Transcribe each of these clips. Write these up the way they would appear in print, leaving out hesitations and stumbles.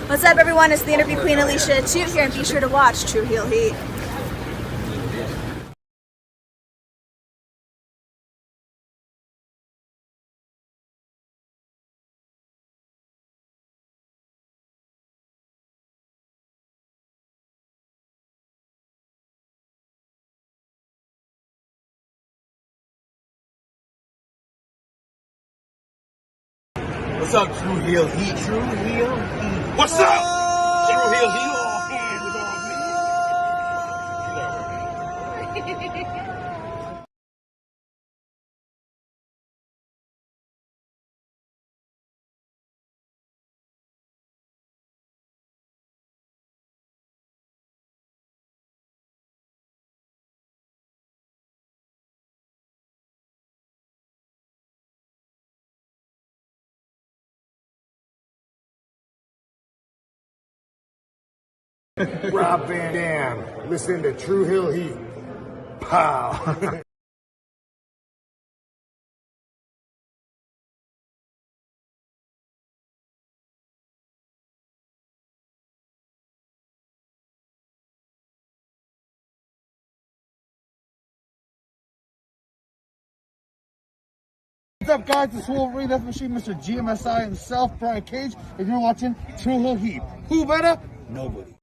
What's up, everyone? It's the Interview Queen Alicia Toot here, and be sure to watch True Heel Heat. What's up, True Heel Heat? True Heel Heat. What's up? True Heel Heat. All hands is on me. Rob Van Dam. Listen to True Heel Heat. Pow. What's up, guys? It's Wolverine Death Machine, Mr. GMSI himself, Brian Cage, and you're watching True Heel Heat. Who better? Nobody.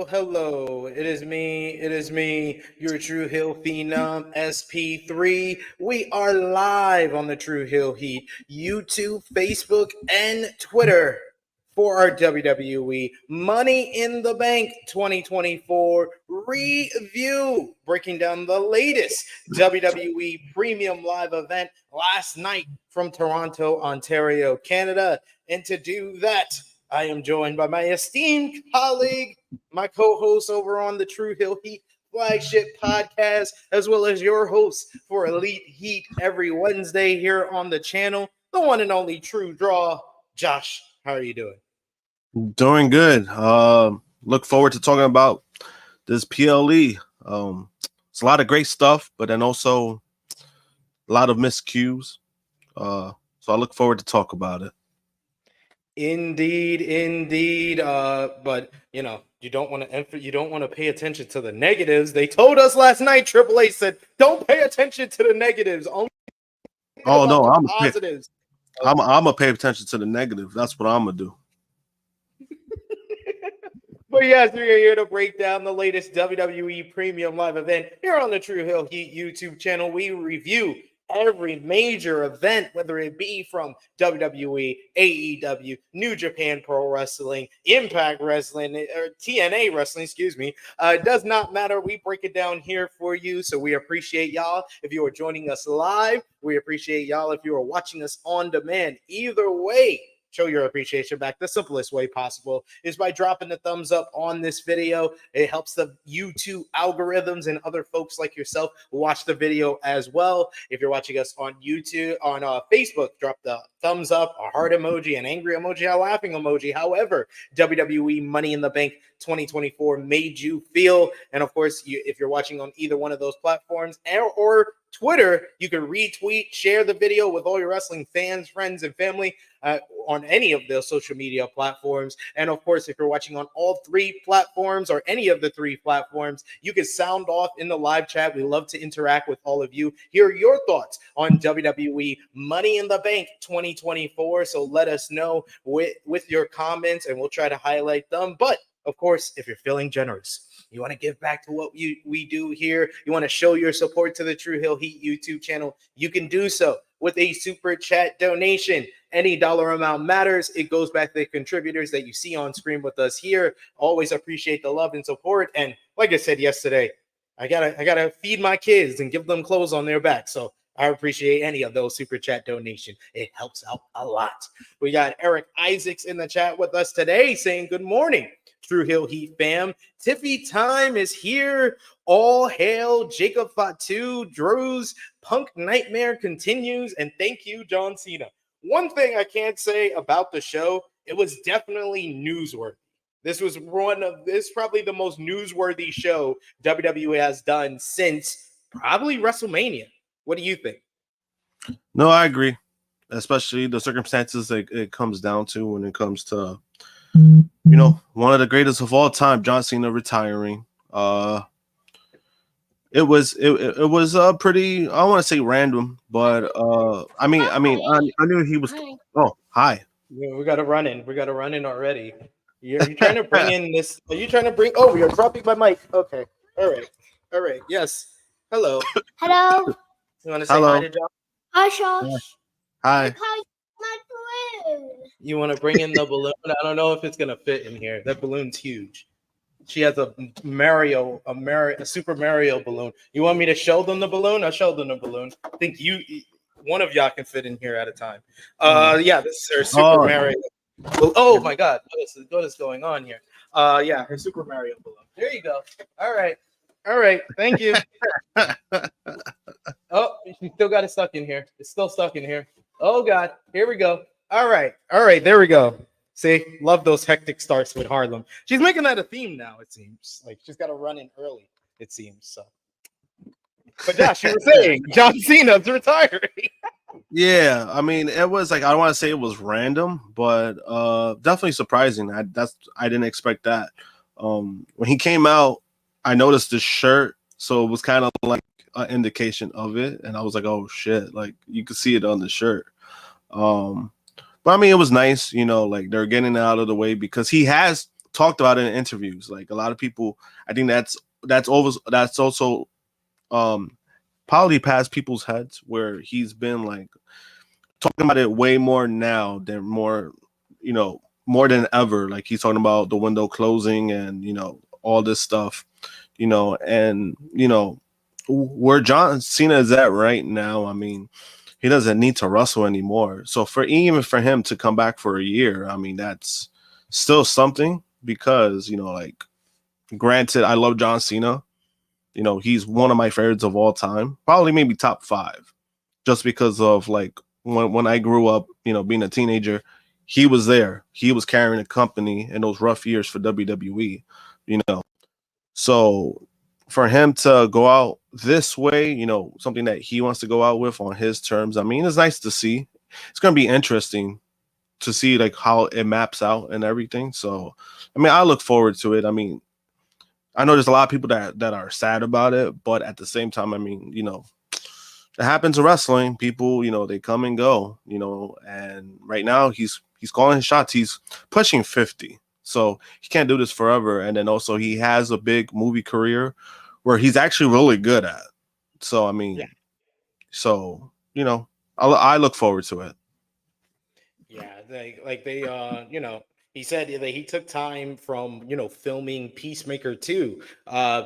Hello. It is me, your True Heel Phenom SP3. We are live on the True Heel Heat YouTube, Facebook, and Twitter for our WWE Money in the Bank 2024 review, breaking down the latest WWE Premium Live event last night from Toronto, Ontario, Canada. And to do that, I am joined by my esteemed colleague, my co-host over on the True Heel Heat flagship podcast, as well as your host for Elite Heat every Wednesday here on the channel, the one and only True Draw. Josh, how are you doing? Doing good. Look forward to talking about this PLE. It's a lot of great stuff, but then also a lot of miscues. So I look forward to talk about it. Indeed. But you don't want to pay attention to the negatives. They told us last night. AAA said, "Don't pay attention to the negatives. Only I'm positives." I'm gonna pay attention to the negative. That's what I'm gonna do. But yes, we're here to break down the latest WWE Premium Live event here on the True Heel Heat YouTube channel. We review every major event, whether it be from WWE, AEW, New Japan Pro Wrestling, Impact Wrestling, or TNA Wrestling, it does not matter. We break it down here for you. So we appreciate y'all if you are joining us live. We appreciate y'all if you are watching us on demand. Either way, show your appreciation back. The simplest way possible is by dropping the thumbs up on this video. It helps the YouTube algorithms and other folks like yourself watch the video as well. If you're watching us on YouTube, on Facebook, drop the thumbs up, a heart emoji, an angry emoji, a laughing emoji. However, WWE Money in the Bank 2024 made you feel. And of course, if you're watching on either one of those platforms or Twitter, you can retweet, share the video with all your wrestling fans, friends, and family on any of those social media platforms. And of course, if you're watching on all three platforms or any of the three platforms, you can sound off in the live chat. We love to interact with all of you. Hear your thoughts on WWE Money in the Bank 2024. So let us know with your comments, and we'll try to highlight them. But of course, if you're feeling generous, you want to give back to what we do here, you want to show your support to the True Heel Heat YouTube channel, you can do so with a super chat donation. Any dollar amount matters. It goes back to the contributors that you see on screen with us here. Always appreciate the love and support. And like I said yesterday, I gotta feed my kids and give them clothes on their back. So I appreciate any of those super chat donation. It helps out a lot. We got Eric Isaacs in the chat with us today saying good morning, True Hill Heat fam. Tiffy time is here. All hail Jacob Fatu. Drew's Punk Nightmare continues. And thank you, John Cena. One thing I can't say about the show, it was definitely newsworthy. This was probably the most newsworthy show WWE has done since probably WrestleMania. What do you think? No, I agree. Especially the circumstances it comes down to when it comes to, one of the greatest of all time, John Cena retiring. It was pretty, I don't want to say random, but I knew he was. Oh, hi. Yeah, we got to run in. We got to run in already. You're trying to bring in this. Are you trying to bring? Oh, you're dropping my mic. Okay. All right. Yes. Hello. Hello. You want to say Hello. hi to John? Hi, Josh. Hi. My balloon. You want to bring in the balloon? I don't know if it's gonna fit in here. That balloon's huge. She has a Super Mario balloon. You want me to show them the balloon? I'll show them the balloon. I think one of y'all can fit in here at a time. Yeah, this is her Super Mario. Oh my God, what is going on here? Yeah, her Super Mario balloon. There you go. All right. Thank you. Oh, she still got it stuck in here. It's still stuck in here. Oh God, here we go. All right. There we go. See, love those hectic starts with Harlem. She's making that a theme now. It seems like she's got to run in early. It seems so. But Josh, you were saying John Cena's retiring. Yeah, I mean, it was like, I don't want to say it was random, but definitely surprising. I didn't expect that. When he came out, I noticed the shirt, so it was kind of like an indication of it, and I was like, oh shit, like you could see it on the shirt. But I mean, it was nice, like they're getting it out of the way because he has talked about it in interviews. Like a lot of people, I think that's also probably past people's heads where he's been like talking about it way more now than more than ever. Like he's talking about the window closing and all this stuff, and where John Cena is at right now. I mean, he doesn't need to wrestle anymore. So even for him to come back for a year, I mean, that's still something because, like, granted, I love John Cena. He's one of my favorites of all time, probably maybe top 5, just because of like when I grew up, being a teenager, he was there. He was carrying a company in those rough years for WWE, So for him to go out this way, something that he wants to go out with on his terms, I mean, it's nice to see. It's going to be interesting to see like how it maps out and everything. So, I mean, I look forward to it. I mean, I know there's a lot of people that are sad about it, but at the same time, I mean, it happens in wrestling. People, they come and go, and right now he's calling his shots. He's pushing 50. So he can't do this forever. And then also he has a big movie career where he's actually really good at. So, I mean, I look forward to it. Yeah, he said that he took time from, filming Peacemaker 2,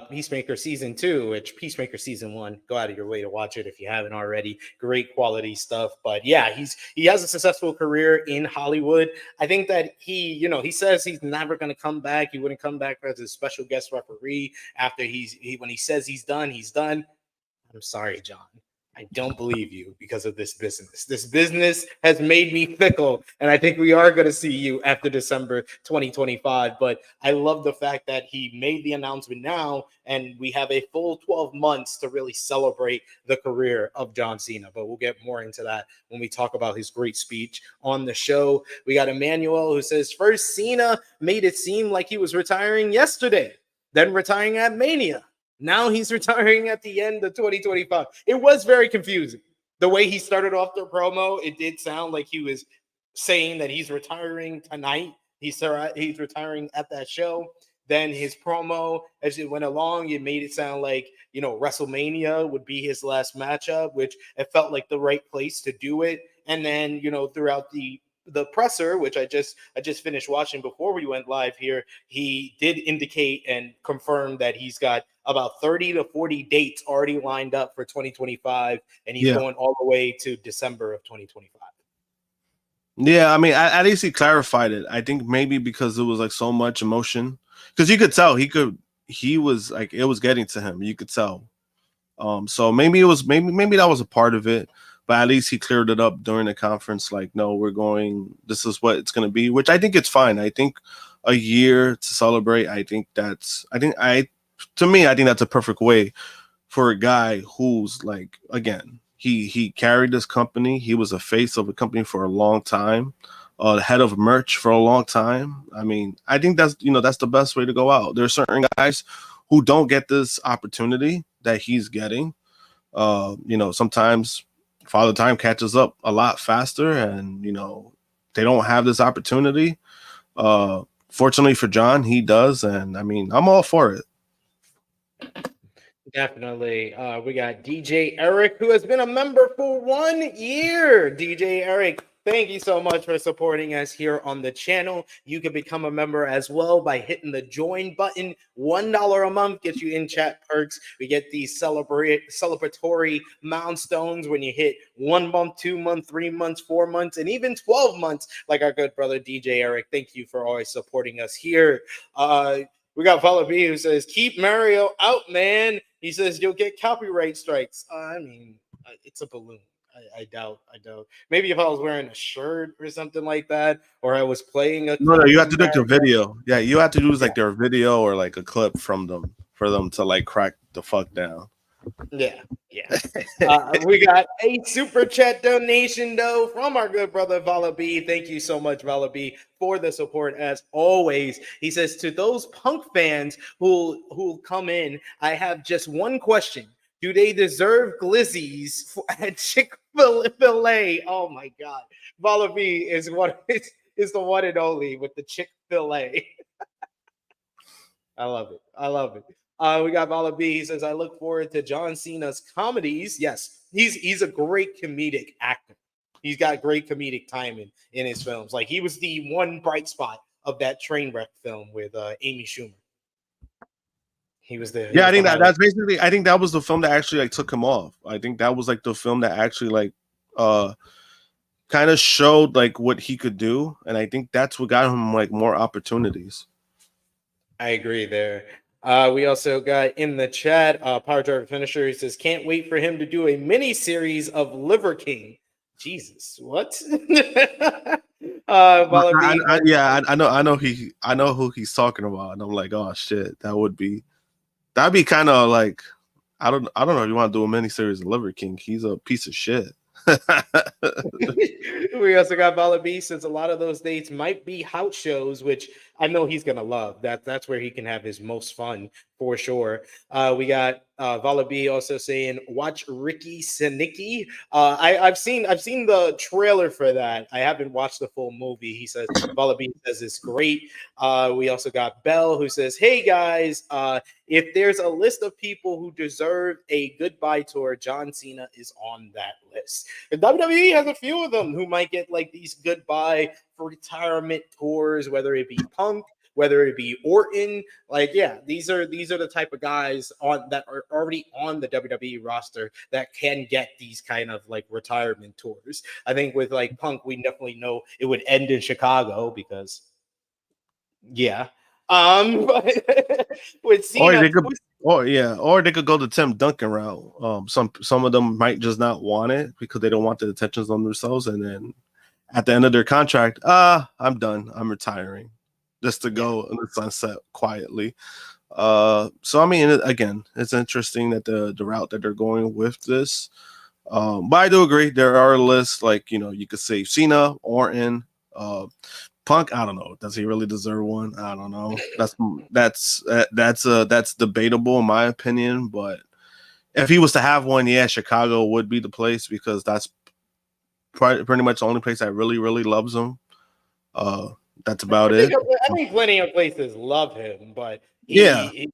Peacemaker Season 2, which Peacemaker Season 1, go out of your way to watch it if you haven't already. Great quality stuff. But yeah, he has a successful career in Hollywood. I think that he says he's never going to come back. He wouldn't come back as a special guest referee after when he says he's done, he's done. I'm sorry, John. I don't believe you because of this business. This business has made me fickle, and I think we are going to see you after December 2025. But I love the fact that he made the announcement now, and we have a full 12 months to really celebrate the career of John Cena. But we'll get more into that when we talk about his great speech on the show. We got Emmanuel who says, first Cena made it seem like he was retiring yesterday, then retiring at Mania. Now he's retiring at the end of 2025. It was very confusing. The way he started off the promo, it did sound like he was saying that he's retiring tonight. He's retiring at that show. Then his promo, as it went along, it made it sound like, WrestleMania would be his last matchup, which it felt like the right place to do it. And then, throughout the the presser, which I just finished watching before we went live here, he did indicate and confirm that he's got about 30 to 40 dates already lined up for 2025, and he's going all the way to December of 2025. Yeah, I mean, at least he clarified it. I think maybe because it was like so much emotion, because you could tell he was like, it was getting to him. You could tell. So maybe that was a part of it, but at least he cleared it up during the conference. Like, no, this is what it's going to be, which I think it's fine. I think a year to celebrate. I think that's a perfect way for a guy who's like, again, he carried this company. He was a face of a company for a long time, the head of merch for a long time. I mean, I think that's the best way to go out. There are certain guys who don't get this opportunity that he's getting. Sometimes Father Time catches up a lot faster, and they don't have this opportunity. Fortunately for John, he does, and I mean, I'm all for it. Definitely. We got DJ Eric, who has been a member for 1 year. DJ Eric, thank you so much for supporting us here on the channel. You can become a member as well by hitting the join button. $1 a month gets you in chat perks. We get these celebratory milestones when you hit 1 month, 2 months, 3 months, 4 months, and even 12 months, like our good brother DJ Eric. Thank you for always supporting us here. We got Follow B, who says, keep Mario out, man. He says, you'll get copyright strikes. I mean, it's a balloon. I doubt. Maybe if I was wearing a shirt or something like that, or I was playing a... No, you have to do the video. Yeah, you have to use like their video or like a clip from them for them to like crack the fuck down. Yeah. We got a super chat donation though from our good brother Vala B. Thank you so much, Vala B, for the support as always. He says, to those Punk fans who come in, I have just one question. Do they deserve glizzies at Chick-fil-A? Oh my God, Vala B is the one and only with the Chick-fil-A. I love it. We got Vala B. He says, I look forward to John Cena's comedies. Yes, he's a great comedic actor. He's got great comedic timing in his films. Like, he was the one bright spot of that train wreck film with Amy Schumer. He was the... I think that's basically... I think that was the film that actually like took him off. I think that was like the film that actually like kind of showed like what he could do. And I think that's what got him like more opportunities. I agree there. We also got in the chat, Power Driver Finisher. He says, can't wait for him to do a mini series of Liver King. Jesus, what? I know who he's talking about, and I'm like, oh shit, that'd be kind of like, I don't know if you want to do a mini series of Liver King. He's a piece of shit. We also got Vala B, since a lot of those dates might be house shows, which I know he's gonna love. That's where he can have his most fun for sure. We got Vala B also saying, watch Ricky Senicki. I've seen the trailer for that. I haven't watched the full movie. He says, Vala B says it's great. We also got Bell, who says, hey guys, if there's a list of people who deserve a goodbye tour, John Cena is on that list. And WWE has a few of them who might get like these goodbye for retirement tours, whether it be Punk, whether it be Orton. Like, yeah, these are the type of guys that are already on the WWE roster that can get these kind of like retirement tours. I think with like Punk, we definitely know it would end in Chicago because, yeah. But with Cena, or they could go the Tim Duncan route. Some of them might just not want it because they don't want the attentions on themselves, and then at the end of their contract, I'm done. I'm retiring, just to go in the sunset quietly. So I mean, again, it's interesting that the route that they're going with this. But I do agree there are lists like, you could say Cena, Orton, Punk. I don't know. Does he really deserve one? I don't know. That's debatable in my opinion. But if he was to have one, yeah, Chicago would be the place because that's pretty much the only place that really, really loves him. That's about it. I think plenty of places love him, but the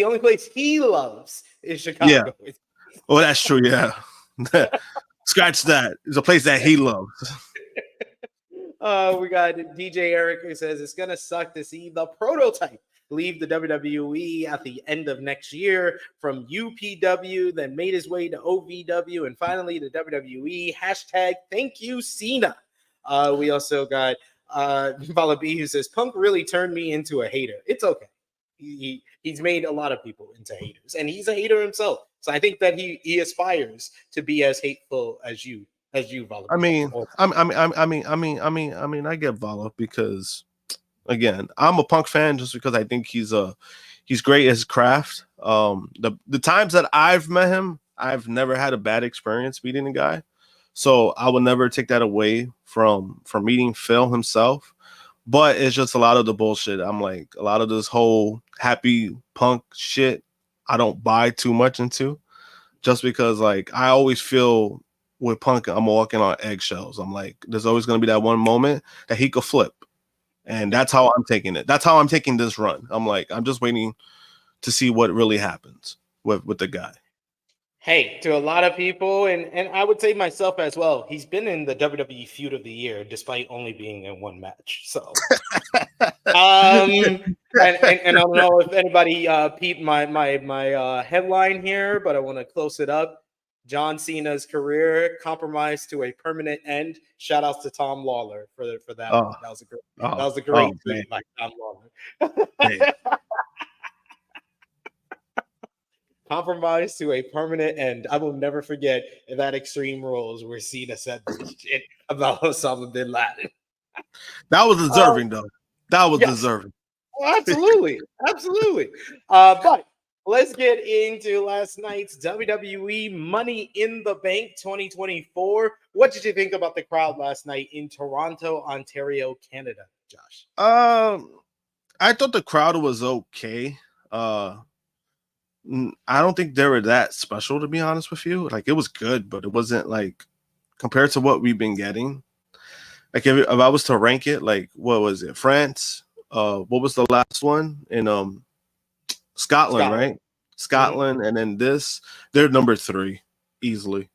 only place he loves is Chicago. Yeah. Oh, that's true. Yeah. Scratch that. It's a place that he loves. We got DJ Eric who says it's gonna suck to see the prototype leave the WWE at the end of next year from UPW, then made his way to OVW, and finally to WWE. Hashtag thank you, Cena. We also got Vala B who says Punk really turned me into a hater. It's okay. He's made a lot of people into haters, and he's a hater himself. So I think that he aspires to be as hateful as you, Vala. I get Vala because, again, I'm a Punk fan just because I think he's great at his craft. The times that I've met him, I've never had a bad experience meeting the guy, so I will never take that away from meeting Phil himself. But it's just a lot of the bullshit. I'm like, a lot of this whole happy Punk shit, I don't buy too much into, just because like I always feel with Punk, I'm walking on eggshells. I'm like, there's always going to be that one moment that he could flip. And that's how I'm taking it. That's how I'm taking this run. I'm like, I'm just waiting to see what really happens with the guy. Hey, to a lot of people, and I would say myself as well, he's been in the WWE Feud of the Year despite only being in one match. So, and I don't know if anybody peeped my headline here, but I want to close it up. John Cena's career compromised to a permanent end. Shout outs to Tom Lawler for that. That was a great tweet by Tom Lawler. Compromised to a permanent end. I will never forget that Extreme Rules where Cena said this shit about Osama bin Laden. That was deserving, though. That was deserving. Well, absolutely. But let's get into last night's WWE Money in the Bank 2024. What did you think about the crowd last night in Toronto, Ontario, Canada, Josh? I thought the crowd was okay. I don't think they were that special, to be honest with you. Like, it was good, but it wasn't like compared to what we've been getting. Like, if I was to rank it, like, what was it? France. What was the last one in Scotland, right? Scotland, and then this. They're number 3 easily.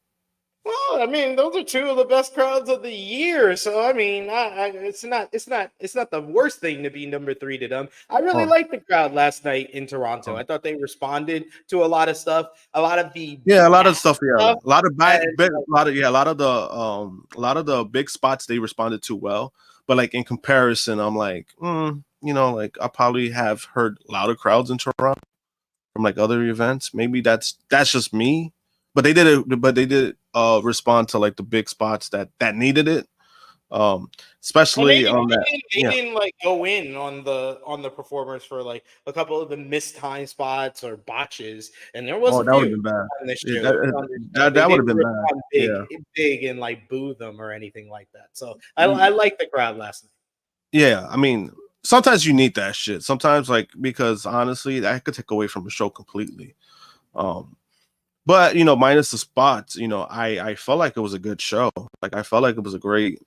Well, I mean, those are 2 of the best crowds of the year. So, I mean, it's not the worst thing to be number 3 to them. I really liked the crowd last night in Toronto. I thought they responded to a lot of stuff. A lot of the a lot of the big spots they responded to well. But like in comparison, I'm like, like I probably have heard louder crowds in Toronto from like other events. Maybe that's just me. But they did respond to like the big spots that needed it. Especially on that. They didn't like go in on the performers for like a couple of the missed time spots or botches, and there was that would have been bad. On this show. That would have been bad. Big and like boo them or anything like that. So I like the crowd last night. Yeah, I mean, sometimes you need that shit. Sometimes because honestly, that could take away from the show completely. But minus the spots, I felt like it was a good show. Like I felt like it was a great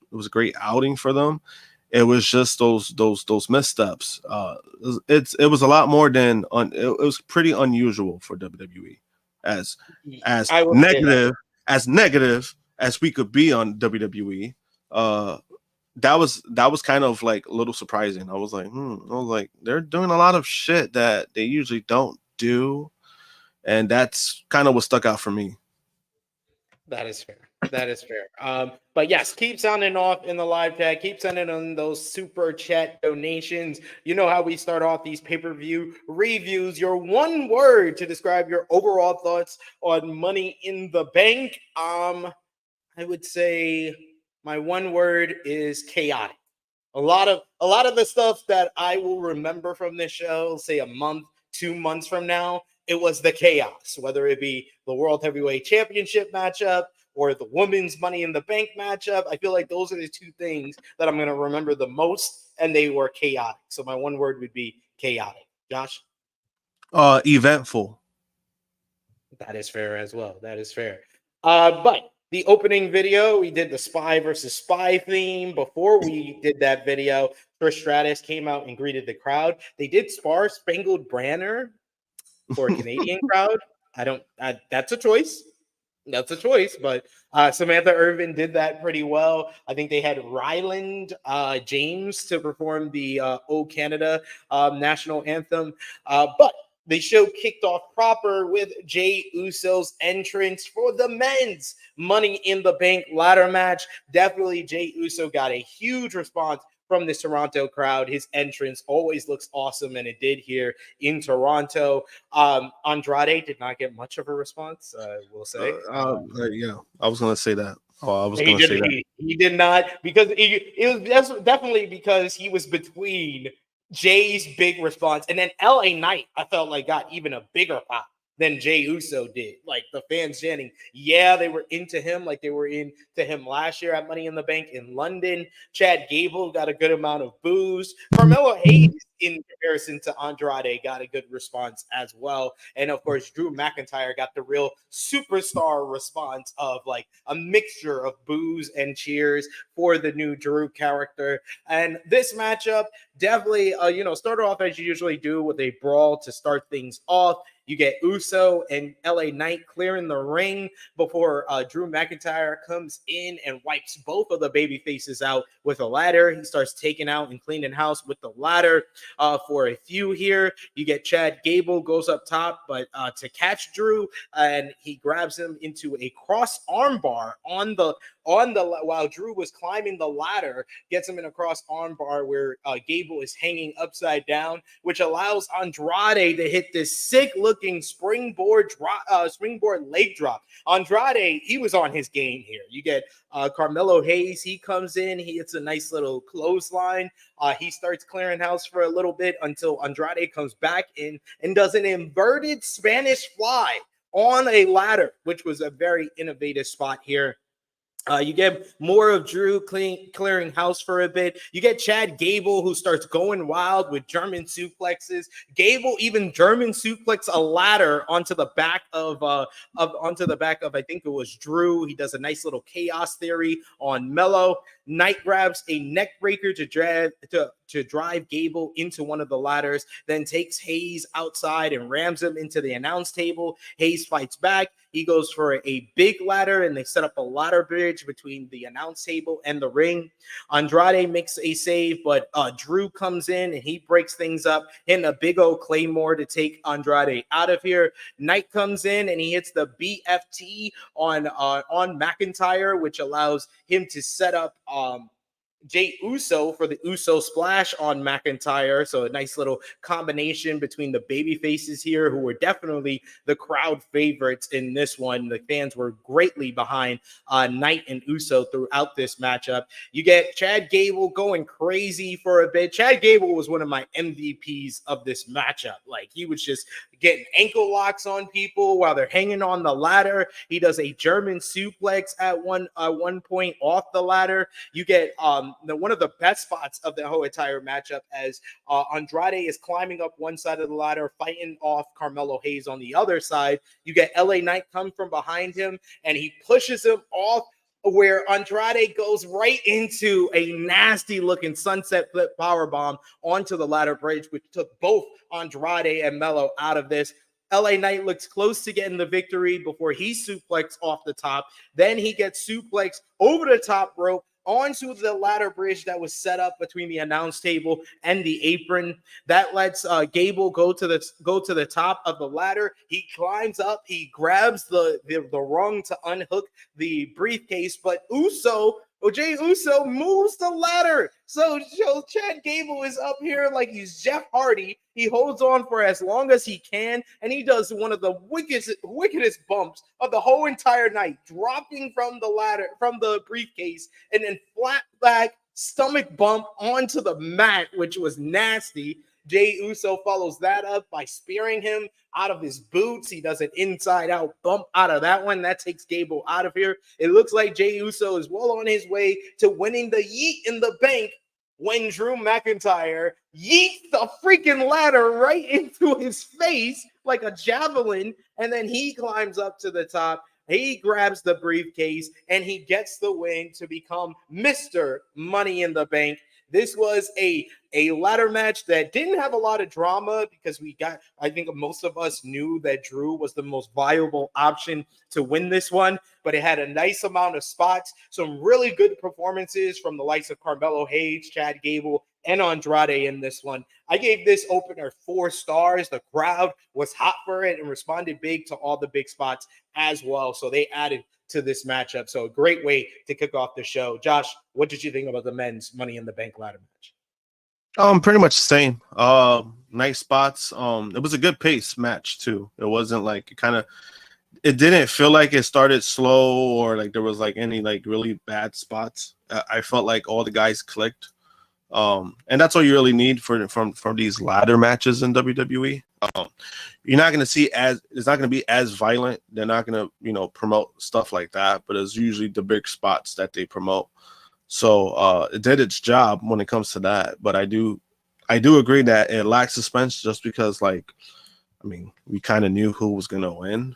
outing for them. It was just those missteps. It was a lot more than it was pretty unusual for WWE as negative as we could be on WWE. That was kind of like a little surprising. I was like, they're doing a lot of shit that they usually don't do. And that's kind of what stuck out for me. That is fair. But yes, keep sounding off in the live chat. Keep sending on those super chat donations. You know how we start off these pay-per-view reviews. Your one word to describe your overall thoughts on Money in the Bank. I would say my one word is chaotic. A lot of the stuff that I will remember from this show, say a month, 2 months from now, it was the chaos, whether it be the World Heavyweight Championship matchup or the Women's Money in the Bank matchup. I feel like those are the 2 things that I'm going to remember the most, and they were chaotic. So my one word would be chaotic. Josh? Eventful. That is fair as well. That is fair. But the opening video, we did the Spy versus Spy theme. Before we did that video, Trish Stratus came out and greeted the crowd. They did Star Spangled Banner for a Canadian crowd. That's a choice. That's a choice, but Samantha Irvin did that pretty well. I think they had Ryland James to perform the O Canada national anthem, but the show kicked off proper with Jey Uso's entrance for the men's Money in the Bank ladder match. Definitely, Jey Uso got a huge response from this Toronto crowd. His entrance always looks awesome, and it did here in Toronto. Andrade did not get much of a response, we'll say. Yeah, I was gonna say that. Oh, I was He gonna did. say that. He did not, because it was definitely because he was between Jay's big response and then LA Knight. I felt like got even a bigger pop than Jey Uso did. Like the fans chanting, yeah, they were into him like they were into him last year at Money in the Bank in London. Chad Gable got a good amount of boos. Carmelo Hayes, in comparison to Andrade, got a good response as well. And of course, Drew McIntyre got the real superstar response of like a mixture of boos and cheers for the new Drew character. And this matchup definitely, started off as you usually do with a brawl to start things off. You get Uso and LA Knight clearing the ring before Drew McIntyre comes in and wipes both of the baby faces out with a ladder. He starts taking out and cleaning house with the ladder for a few here. You get Chad Gable goes up top, but to catch Drew, and he grabs him into a cross armbar while Drew was climbing the ladder, gets him in a cross armbar where Gable is hanging upside down, which allows Andrade to hit this sick looking springboard leg drop. Andrade, he was on his game here. You get Carmelo Hayes, he comes in, he hits a nice little clothesline. He starts clearing house for a little bit until Andrade comes back in and does an inverted Spanish fly on a ladder, which was a very innovative spot here. You get more of Drew clearing house for a bit. You get Chad Gable, who starts going wild with German suplexes. Gable even German suplex a ladder onto the back of I think it was Drew. He does a nice little chaos theory on Mello. Knight grabs a neck breaker to drive Gable into one of the ladders, then takes Hayes outside and rams him into the announce table. Hayes fights back. He goes for a big ladder, and they set up a ladder bridge between the announce table and the ring. Andrade makes a save, but Drew comes in and he breaks things up, hitting a big old Claymore to take Andrade out of here. Knight comes in and he hits the BFT on McIntyre, which allows him to set up Jey Uso for the Uso splash on McIntyre. So a nice little combination between the baby faces here, who were definitely the crowd favorites in this one. The fans were greatly behind Knight and Uso throughout this matchup. You get Chad Gable going crazy for a bit. Chad Gable was one of my MVPs of this matchup. Like, he was just getting ankle locks on people while they're hanging on the ladder. He does a German suplex at one point off the ladder. You get one of the best spots of the whole entire matchup as Andrade is climbing up one side of the ladder, fighting off Carmelo Hayes on the other side. You get LA Knight come from behind him, and he pushes him off, where Andrade goes right into a nasty looking sunset flip powerbomb onto the ladder bridge, which took both Andrade and Mello out of this. LA Knight looks close to getting the victory before he suplexed off the top. Then he gets suplexed over the top rope onto the ladder bridge that was set up between the announce table and the apron. That lets Gable go to the top of the ladder. He climbs up. He grabs the rung to unhook the briefcase, but Jey Uso moves the ladder. So Chad Gable is up here like he's Jeff Hardy. He holds on for as long as he can, and he does one of the wickedest bumps of the whole entire night, dropping from the ladder, from the briefcase, and then flat back stomach bump onto the mat, which was nasty. Jey Uso follows that up by spearing him out of his boots. He does an inside-out bump out of that one. That takes Gable out of here. It looks like Jey Uso is well on his way to winning the Yeet in the Bank when Drew McIntyre yeets the freaking ladder right into his face like a javelin, and then he climbs up to the top. He grabs the briefcase, and he gets the win to become Mr. Money in the Bank. This was a ladder match that didn't have a lot of drama because I think most of us knew that Drew was the most viable option to win this one, but it had a nice amount of spots, some really good performances from the likes of Carmelo Hayes, Chad Gable, and Andrade in this one. I gave this opener 4 stars. The crowd was hot for it and responded big to all the big spots as well. So they added to this matchup. So a great way to kick off the show. Josh, what did you think about the men's Money in the Bank ladder match? Pretty much the same. Nice spots. It was a good pace match too. It wasn't like it didn't feel like it started slow or like there was like any like really bad spots. I felt like all the guys clicked. And that's all you really need from these ladder matches in WWE. You're not gonna see it's not gonna be as violent. They're not gonna, promote stuff like that, but it's usually the big spots that they promote. So it did its job when it comes to that. But I do agree that it lacks suspense just because, we kind of knew who was gonna win.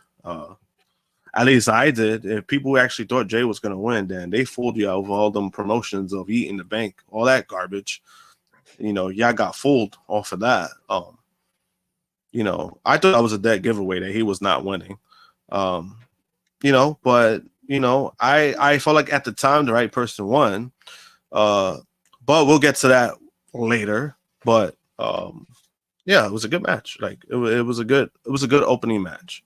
At least I did. If people actually thought Jay was gonna win, then they fooled you out with all them promotions of eating the bank, all that garbage. Y'all got fooled off of that. I thought that was a dead giveaway that he was not winning. But I felt like at the time the right person won. But we'll get to that later. But yeah, it was a good match. Like it was a good opening match.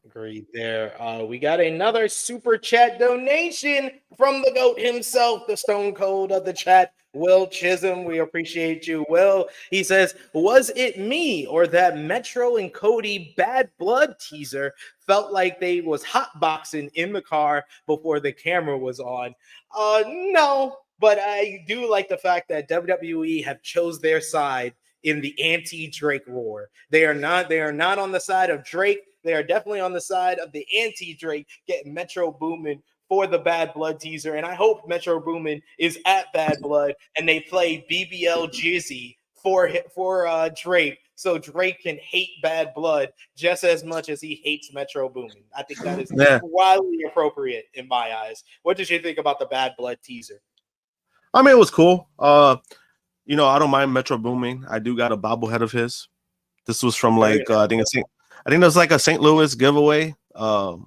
Agreed there. We got another super chat donation from the GOAT himself, the Stone Cold of the chat, Will Chisholm. We appreciate you, Will. He says, was it me or that Metro and Cody bad blood teaser felt like they was hotboxing in the car before the camera was on? No, but I do like the fact that WWE have chose their side in the anti-Drake war. They are not on the side of Drake. They are definitely on the side of the anti-Drake, getting Metro Boomin for the Bad Blood teaser. And I hope Metro Boomin is at Bad Blood and they play BBL Jizzy for Drake, so Drake can hate Bad Blood just as much as he hates Metro Boomin. I think that is wildly appropriate in my eyes. What did you think about the Bad Blood teaser? I mean, it was cool. I don't mind Metro Boomin. I do got a bobblehead of his. This was from I think it was like a St. Louis giveaway. So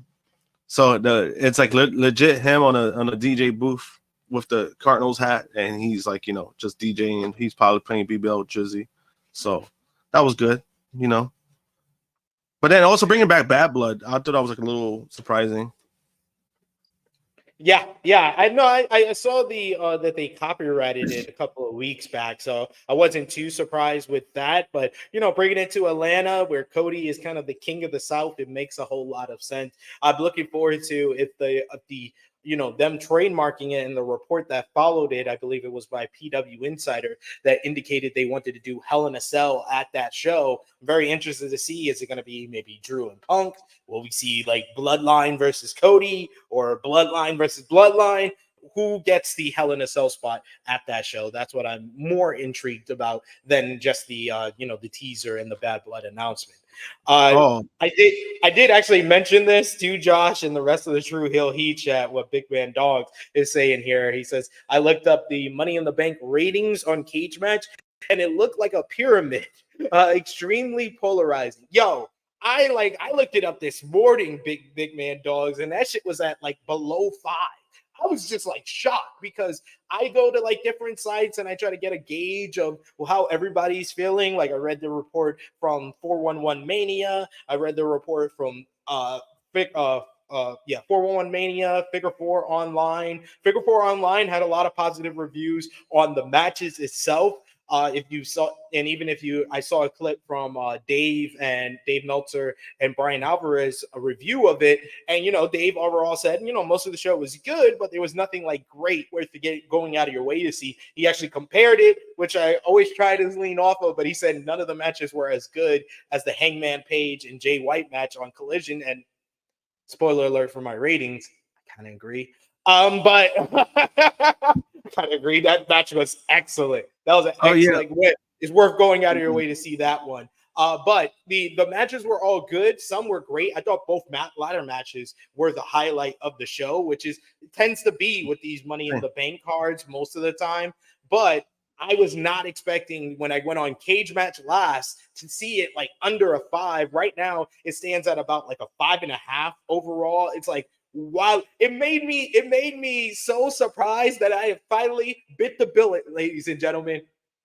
it's like legit him on a DJ booth with the Cardinals hat, and he's like, just DJing. He's probably playing BBL Jizzy. So that was good, But then also bringing back Bad Blood, I thought that was like a little surprising. Yeah. I know. I saw that they copyrighted it a couple of weeks back, so I wasn't too surprised with that. But bringing it to Atlanta, where Cody is kind of the king of the South, it makes a whole lot of sense. I'm looking forward to if the them trademarking it, and the report that followed it, I believe it was by PW Insider, that indicated they wanted to do Hell in a Cell at that show. I'm very interested to see, is it going to be maybe Drew and Punk? Will we see like Bloodline versus Cody or Bloodline versus Bloodline? Who gets the Hell in a Cell spot at that show? That's what I'm more intrigued about than just the the teaser and the Bad Blood announcement. I did actually mention this to Josh and the rest of the True Hill Heat chat, what Big Man Dogs is saying here. He says, I looked up the Money in the Bank ratings on Cage Match, and it looked like a pyramid, extremely polarizing. Yo, I looked it up this morning, Big Man Dogs, and that shit was at like below 5. I was just like shocked because I go to like different sites and I try to get a gauge of how everybody's feeling. Like I read the report from 411 Mania. I read the report from 411 Mania, Figure 4 Online. Figure 4 Online had a lot of positive reviews on the matches itself. If you saw, and even if I saw a clip from Dave Meltzer and Brian Alvarez, a review of it, and Dave overall said, most of the show was good, but there was nothing like great worth going out of your way to see. He actually compared it, which I always try to lean off of, but he said none of the matches were as good as the Hangman Page and Jay White match on Collision. And spoiler alert for my ratings, I kind of agree. But I kind of agree. That match was excellent. That was an excellent win. It's worth going out of your way to see that one. But the matches were all good. Some were great. I thought both ladder matches were the highlight of the show, which tends to be with these Money in the Bank cards most of the time. But I was not expecting when I went on Cage Match last to see it like under a 5. Right now, it stands at about like a 5.5 overall. It's like, wow, it made me so surprised that I have finally bit the billet, ladies and gentlemen.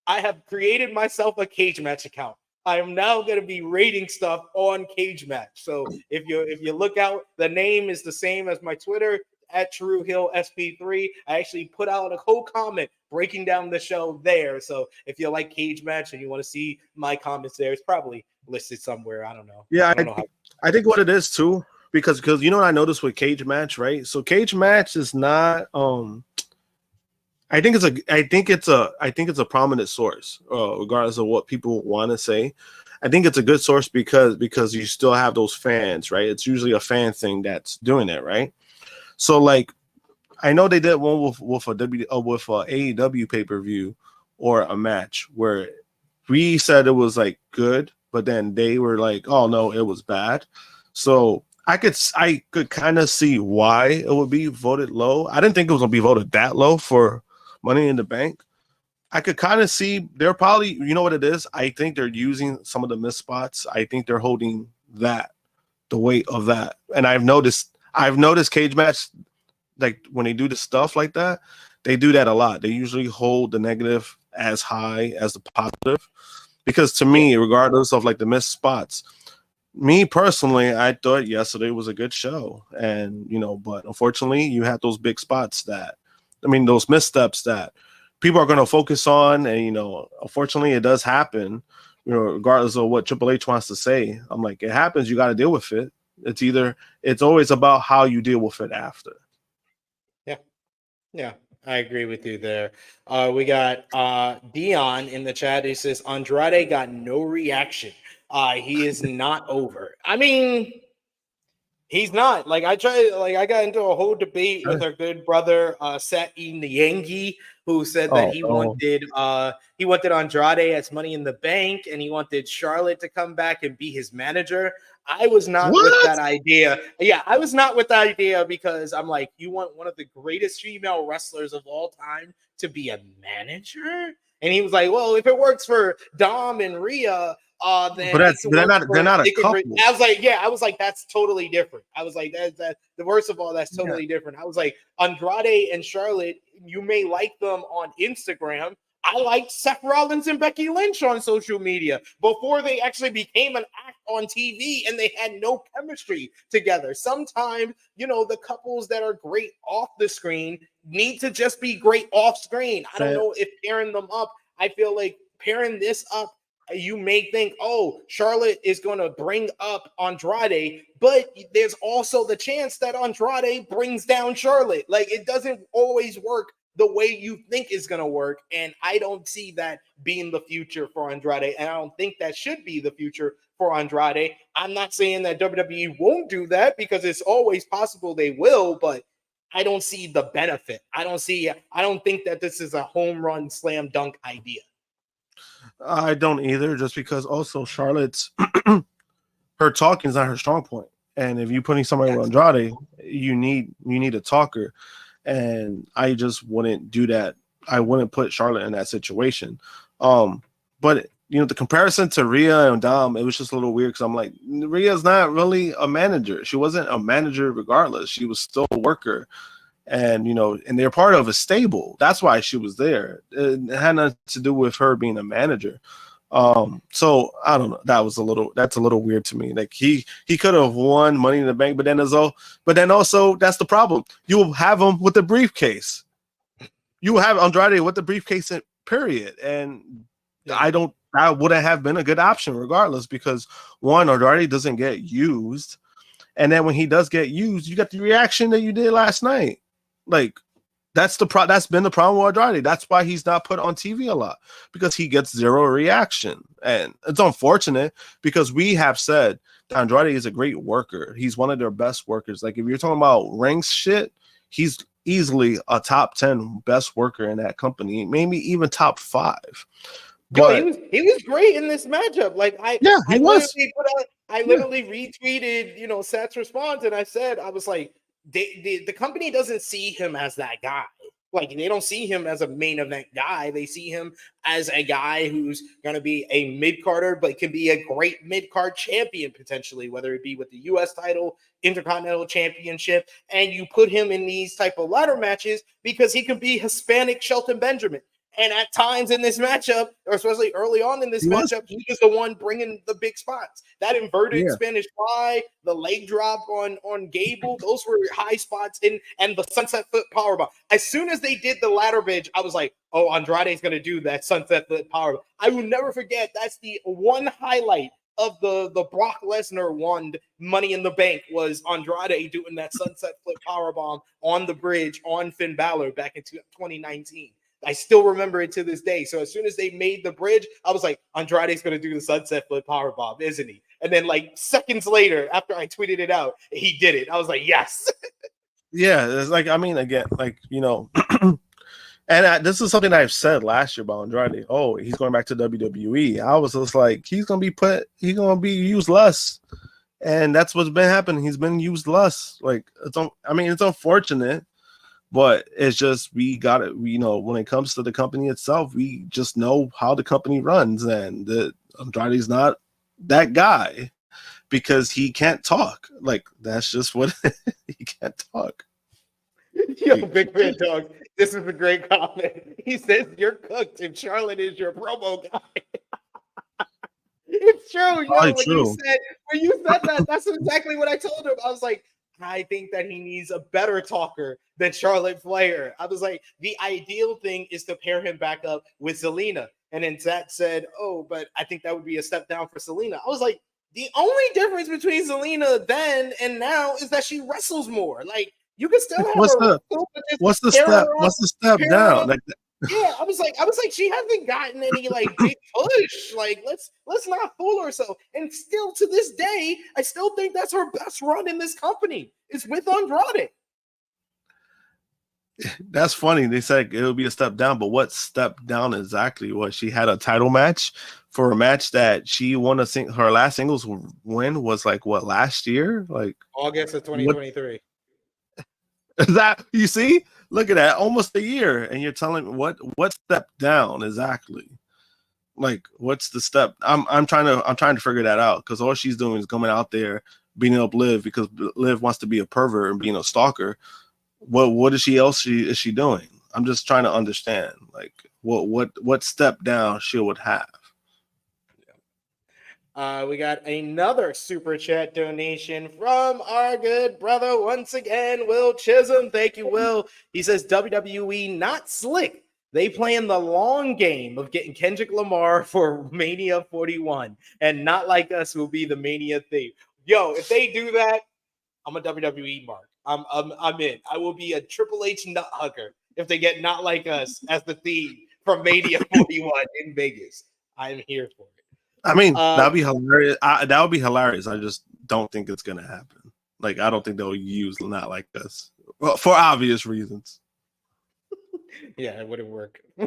I have created myself a Cage Match account. I am now going to be rating stuff on Cage Match. So if you look out, the name is the same as my Twitter at TrueHillSP3. I actually put out a whole comment breaking down the show there. So if you like Cage Match and you want to see my comments there, it's probably listed somewhere. I don't know. Yeah, I don't know how. I think what it is too, because you know what I noticed with Cage Match, right? So Cage Match is not I think it's a prominent source, regardless of what people want to say. I think it's a good source because you still have those fans, right? It's usually a fan thing that's doing it, right? So like, I know they did one with a AEW pay-per-view or a match where we said it was like good, but then they were like, oh no, it was bad. So I could kind of see why it would be voted low. I didn't think it was gonna be voted that low for Money in the Bank. I could kind of see they're probably, you know what it is? I think they're using some of the missed spots. I think they're holding the weight of that. And I've noticed Cage Match, like when they do the stuff like that, they do that a lot. They usually hold the negative as high as the positive. Because to me, regardless of like the missed spots, me personally, I thought yesterday was a good show. And, but unfortunately you had those big spots those missteps that people are going to focus on. And, unfortunately it does happen, regardless of what Triple H wants to say. I'm like, it happens. You got to deal with it. It's always about how you deal with it after. Yeah, I agree with you there. We got Dion in the chat. He says Andrade got no reaction. He is not over. I mean, he's not. I got into a whole debate with our good brother Seth Yangi, who said that he wanted Andrade as Money in the Bank, and he wanted Charlotte to come back and be his manager. I was not with that idea. Yeah, I was not with that idea because I'm like, you want one of the greatest female wrestlers of all time to be a manager? And he was like, well, if it works for Dom and Rhea, then they're not a couple. I was like, that's totally different. I was like, that the worst of all, that's totally different. I was like, Andrade and Charlotte, you may like them on Instagram. I liked Seth Rollins and Becky Lynch on social media before they actually became an act on TV, and they had no chemistry together. Sometimes, the couples that are great off the screen need to just be great off screen. I don't know if pairing them up, I feel like pairing this up, you may think, oh, Charlotte is going to bring up Andrade, but there's also the chance that Andrade brings down Charlotte. Like, it doesn't always work the way you think is going to work, and I don't see that being the future for Andrade, and I don't think that should be the future for Andrade. I'm not saying that WWE won't do that, because it's always possible they will, but I don't see the benefit. I don't think that this is a home run slam dunk idea. I don't either, just because also Charlotte's her talking is not her strong point. And if you're putting somebody with Andrade, you need a talker. And I just wouldn't do that. I wouldn't put Charlotte in that situation. But the comparison to Rhea and Dom, it was just a little weird because I'm like, Rhea's not really a manager. She wasn't a manager regardless. She was still a worker. And and they're part of a stable. That's why she was there. It had nothing to do with her being a manager. So I don't know. That's a little weird to me. Like he could have won Money in the Bank, but then also that's the problem. You will have him with the briefcase. You will have Andrade with the briefcase, period. And that wouldn't have been a good option regardless, because one, Andrade doesn't get used. And then when he does get used, you got the reaction that you did last night. Like, that's been the problem with Andrade. That's why he's not put on TV a lot, because he gets zero reaction. And it's unfortunate, because we have said that Andrade is a great worker. He's one of their best workers. Like, if you're talking about ranks shit, he's easily a top 10 best worker in that company, maybe even top 5. Yo, But he was great in this matchup. Like yeah, he was. I literally retweeted, Seth's response, and I was like, the company doesn't see him as that guy. Like, they don't see him as a main event guy. They see him as a guy who's going to be a mid-carder, but can be a great mid-card champion potentially, whether it be with the U.S. title, Intercontinental Championship, and you put him in these type of ladder matches because he could be Hispanic Shelton Benjamin. And at times in this matchup, or especially early on in this He was. matchup, he was the one bringing the big spots. That inverted Yeah. Spanish fly, the leg drop on Gable, those were high spots and the sunset flip powerbomb. As soon as they did the ladder bridge, I was like, oh, Andrade's going to do that sunset flip powerbomb. I will never forget. That's the one highlight of the Brock Lesnar won Money in the Bank was Andrade doing that sunset flip powerbomb on the bridge on Finn Balor back in 2019. I still remember it to this day. So as soon as they made the bridge, I was like, Andrade's going to do the sunset flip powerbomb, isn't he? And then like seconds later, after I tweeted it out, he did it. I was like, yes. Yeah, it's like, I mean, again, like, and this is something I've said last year about Andrade. Oh, he's going back to WWE. I was just like, he's going to be used less. And that's what's been happening. He's been used less. Like, it's unfortunate. But it's just, we got it. When it comes to the company itself, we just know how the company runs, and Andrade's not that guy because he can't talk. Like, that's just what he can't talk. Yo, Big Red Dog, this is a great comment. He says, "You're cooked, and Charlotte is your promo guy." It's true. Yo, when you said that, that's exactly what I told him. I was like, I think that he needs a better talker than Charlotte Flair. I was like, the ideal thing is to pair him back up with Zelina. And then Zach said, oh, but I think that would be a step down for Zelina. I was like, the only difference between Zelina then and now is that she wrestles more. Like, you can still have what's the step down? Like, yeah, I was like, she hasn't gotten any like big push. Like, let's not fool ourselves. And still to this day, I still think that's her best run in this company. It's with Andrade. That's funny. They said it would be a step down, but what step down exactly? What, she had a title match for a match that she won her last singles win was like what, last year? Like August of 2023. Is that, you see? Look at that, almost a year, and you're telling me what step down exactly? Like, what's the step? I'm trying to figure that out, because all she's doing is coming out there beating up Liv because Liv wants to be a pervert and being a stalker. What is she doing? I'm just trying to understand, like, what step down she would have. We got another super chat donation from our good brother once again, Will Chisholm. Thank you, Will. He says WWE not slick. They playing the long game of getting Kendrick Lamar for Mania 41, and not like us who will be the Mania theme. Yo, if they do that, I'm a WWE mark. I'm in. I will be a Triple H nut hugger if they get Not Like Us as the theme from Mania 41 in Vegas. I'm here for it. I mean, that'd be hilarious. That would be hilarious. I just don't think it's gonna happen. Like, I don't think they'll use Not Like Us, well, for obvious reasons. Yeah, it wouldn't work. But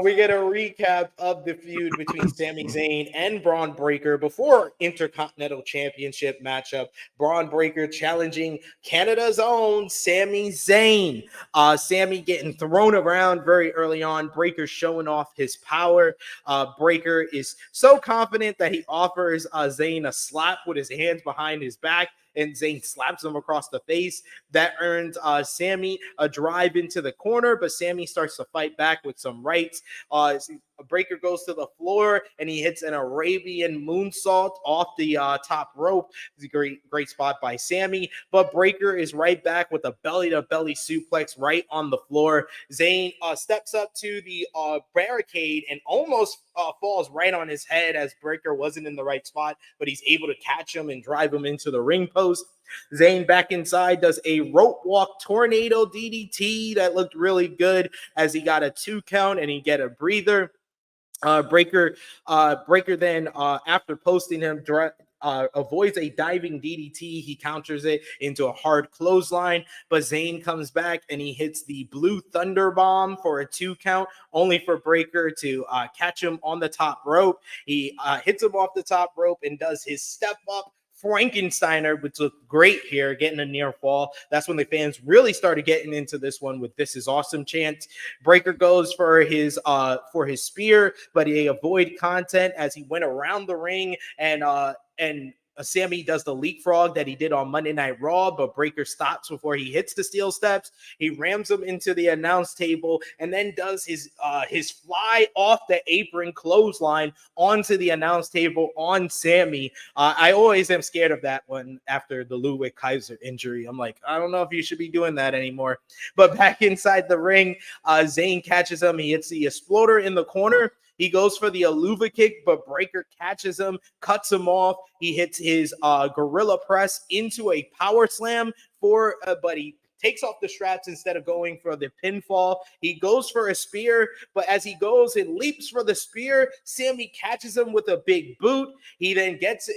we get a recap of the feud between Sami Zayn and Braun Breaker before Intercontinental Championship matchup. Braun Breaker challenging Canada's own Sami Zayn. Sami getting thrown around very early on. Breaker showing off his power. Breaker is so confident that he offers Zayn a slap with his hands behind his back, and Zayn slaps him across the face. That earns Sami a drive into the corner, but Sami starts to fight back with some rights. Breaker goes to the floor, and he hits an Arabian moonsault off the top rope. It's a great spot by Sami, but Breaker is right back with a belly-to-belly suplex right on the floor. Zayn steps up to the barricade and almost falls right on his head as Breaker wasn't in the right spot, but he's able to catch him and drive him into the ring post. Zayn back inside does a rope walk tornado DDT that looked really good as he got a 2 count and he get a breather. Breaker then after posting him avoids a diving DDT. He counters it into a hard clothesline, but Zayn comes back and he hits the blue thunder bomb for a 2 count, only for Breaker to catch him on the top rope. He hits him off the top rope and does his step up Frankensteiner, which looked great here, getting a near fall. That's when the fans really started getting into this one with "This is awesome" chants. Breaker goes for his spear, but he avoid content as he went around the ring, and Sammy does the leapfrog that he did on Monday Night Raw, but Breaker stops before he hits the steel steps. He rams him into the announce table and then does his fly off the apron clothesline onto the announce table on Sammy. I always am scared of that one after the Ludwig Kaiser injury. I'm like, I don't know if you should be doing that anymore. But back inside the ring, Zayn catches him. He hits the exploder in the corner. He goes for the Aluva kick, but Breaker catches him, cuts him off. He hits his gorilla press into a power slam but he takes off the straps instead of going for the pinfall. He goes for a spear, but as he goes and leaps for the spear, Sammy catches him with a big boot. He then gets